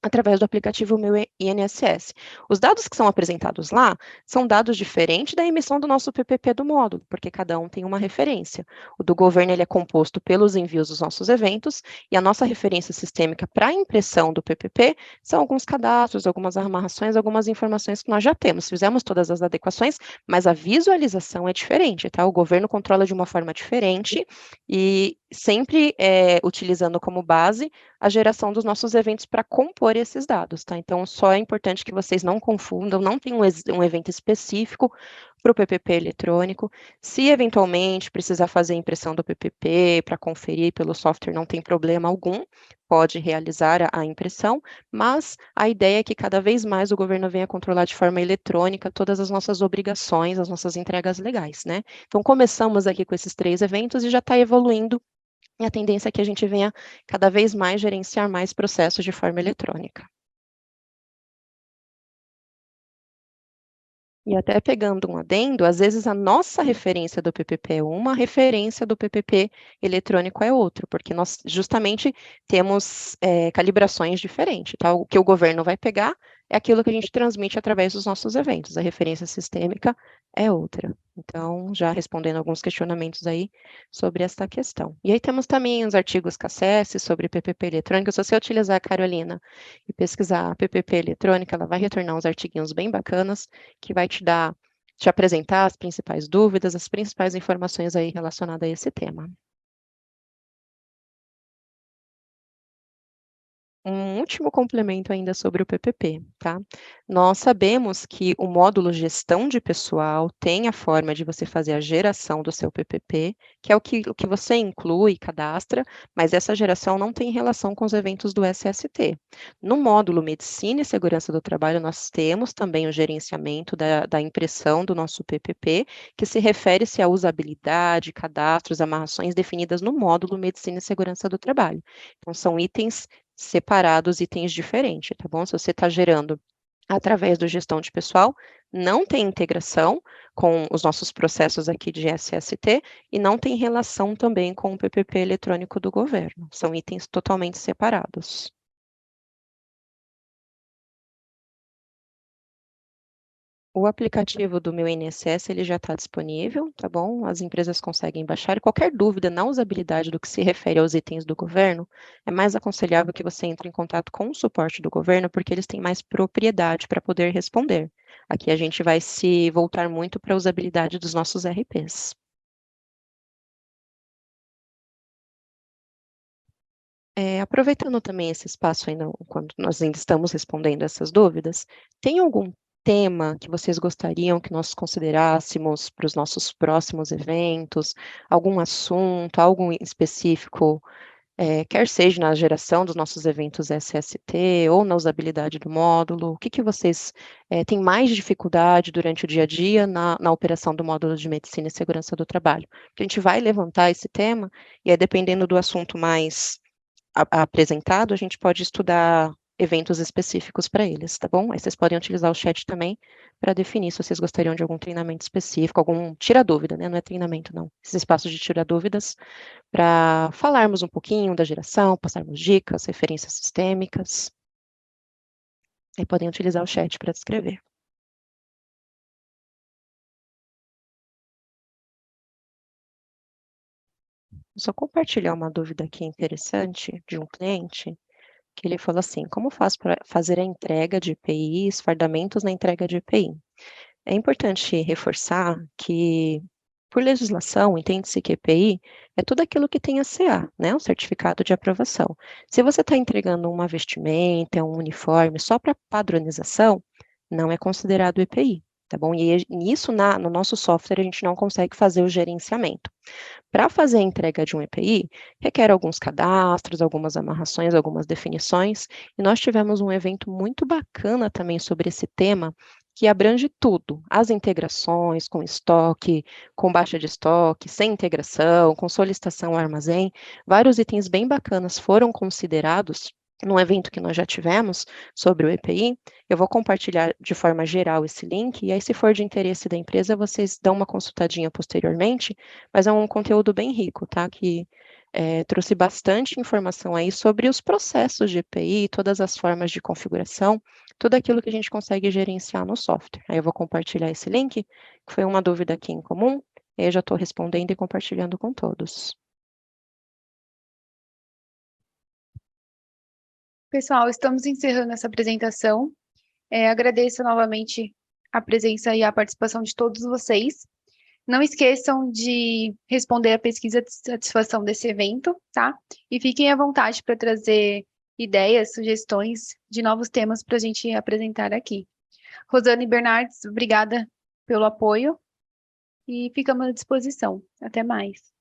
através do aplicativo Meu INSS. Os dados que são apresentados lá são dados diferentes da emissão do nosso PPP do módulo, porque cada um tem uma referência. O do governo ele é composto pelos envios dos nossos eventos, e a nossa referência sistêmica para a impressão do PPP são alguns cadastros, algumas amarrações, algumas informações que nós já temos. Fizemos todas as adequações, mas a visualização é diferente, tá? O governo controla de uma forma diferente e sempre utilizando como base a geração dos nossos eventos para compor esses dados, tá? Então, só é importante que vocês não confundam, não tem um evento específico para o PPP eletrônico. Se eventualmente precisar fazer a impressão do PPP para conferir pelo software, não tem problema algum, pode realizar a impressão, mas a ideia é que cada vez mais o governo venha controlar de forma eletrônica todas as nossas obrigações, as nossas entregas legais, né? Então, começamos aqui com esses 3 eventos e já está evoluindo. E a tendência é que a gente venha cada vez mais gerenciar mais processos de forma eletrônica. E até pegando um adendo, às vezes a nossa referência do PPP é uma, a referência do PPP eletrônico é outra, porque nós justamente temos calibrações diferentes, tá? O que o governo vai pegar é aquilo que a gente transmite através dos nossos eventos, a referência sistêmica é outra. Então, já respondendo alguns questionamentos aí sobre esta questão. E aí temos também os artigos CACES sobre PPP eletrônico. Se você utilizar a Carolina e pesquisar PPP eletrônica, ela vai retornar uns artiguinhos bem bacanas, que vai te apresentar as principais dúvidas, as principais informações aí relacionadas a esse tema. Um último complemento ainda sobre o PPP, tá? Nós sabemos que o módulo gestão de pessoal tem a forma de você fazer a geração do seu PPP, que é o que você inclui e cadastra, mas essa geração não tem relação com os eventos do SST. No módulo Medicina e Segurança do Trabalho, nós temos também o gerenciamento da impressão do nosso PPP, que se refere-se à usabilidade, cadastros, amarrações definidas no módulo Medicina e Segurança do Trabalho. Então, são itens separados, itens diferentes, tá bom? Se você está gerando através do gestão de pessoal, não tem integração com os nossos processos aqui de SST e não tem relação também com o PPP eletrônico do governo. São itens totalmente separados. O aplicativo do meu INSS, ele já está disponível, tá bom? As empresas conseguem baixar. E qualquer dúvida na usabilidade do que se refere aos itens do governo, é mais aconselhável que você entre em contato com o suporte do governo, porque eles têm mais propriedade para poder responder. Aqui a gente vai se voltar muito para a usabilidade dos nossos RPs. Aproveitando também esse espaço ainda, quando nós ainda estamos respondendo essas dúvidas, tem algum tema que vocês gostariam que nós considerássemos para os nossos próximos eventos? Algum assunto, algo em específico, quer seja na geração dos nossos eventos SST ou na usabilidade do módulo? O que que vocês têm mais dificuldade durante o dia a dia na operação do módulo de Medicina e Segurança do Trabalho? Porque a gente vai levantar esse tema e aí, dependendo do assunto mais apresentado, a gente pode estudar eventos específicos para eles, tá bom? Aí vocês podem utilizar o chat também para definir se vocês gostariam de algum treinamento específico, algum tira-dúvida, né? Não é treinamento, não. Esses espaços de tira-dúvidas para falarmos um pouquinho da geração, passarmos dicas, referências sistêmicas. Aí podem utilizar o chat para descrever. Vou só compartilhar uma dúvida aqui interessante de um cliente, que ele falou assim: como faço para fazer a entrega de EPIs, fardamentos na entrega de EPI? É importante reforçar que, por legislação, entende-se que EPI é tudo aquilo que tem a CA, né, um certificado de aprovação. Se você está entregando uma vestimenta, um uniforme só para padronização, não é considerado EPI, tá bom? E nisso, no nosso software, a gente não consegue fazer o gerenciamento. Para fazer a entrega de um EPI, requer alguns cadastros, algumas amarrações, algumas definições, e nós tivemos um evento muito bacana também sobre esse tema, que abrange tudo, as integrações com estoque, com baixa de estoque, sem integração, com solicitação ao armazém, vários itens bem bacanas foram considerados num evento que nós já tivemos sobre o EPI. Eu vou compartilhar de forma geral esse link, e aí, se for de interesse da empresa, vocês dão uma consultadinha posteriormente, mas é um conteúdo bem rico, tá? Que trouxe bastante informação aí sobre os processos de EPI, todas as formas de configuração, tudo aquilo que a gente consegue gerenciar no software. Aí eu vou compartilhar esse link, que foi uma dúvida aqui em comum, e aí eu já estou respondendo e compartilhando com todos. Pessoal, estamos encerrando essa apresentação. Agradeço novamente a presença e a participação de todos vocês. Não esqueçam de responder a pesquisa de satisfação desse evento, tá? E fiquem à vontade para trazer ideias, sugestões de novos temas para a gente apresentar aqui. Rosane Bernardes, obrigada pelo apoio e ficamos à disposição. Até mais.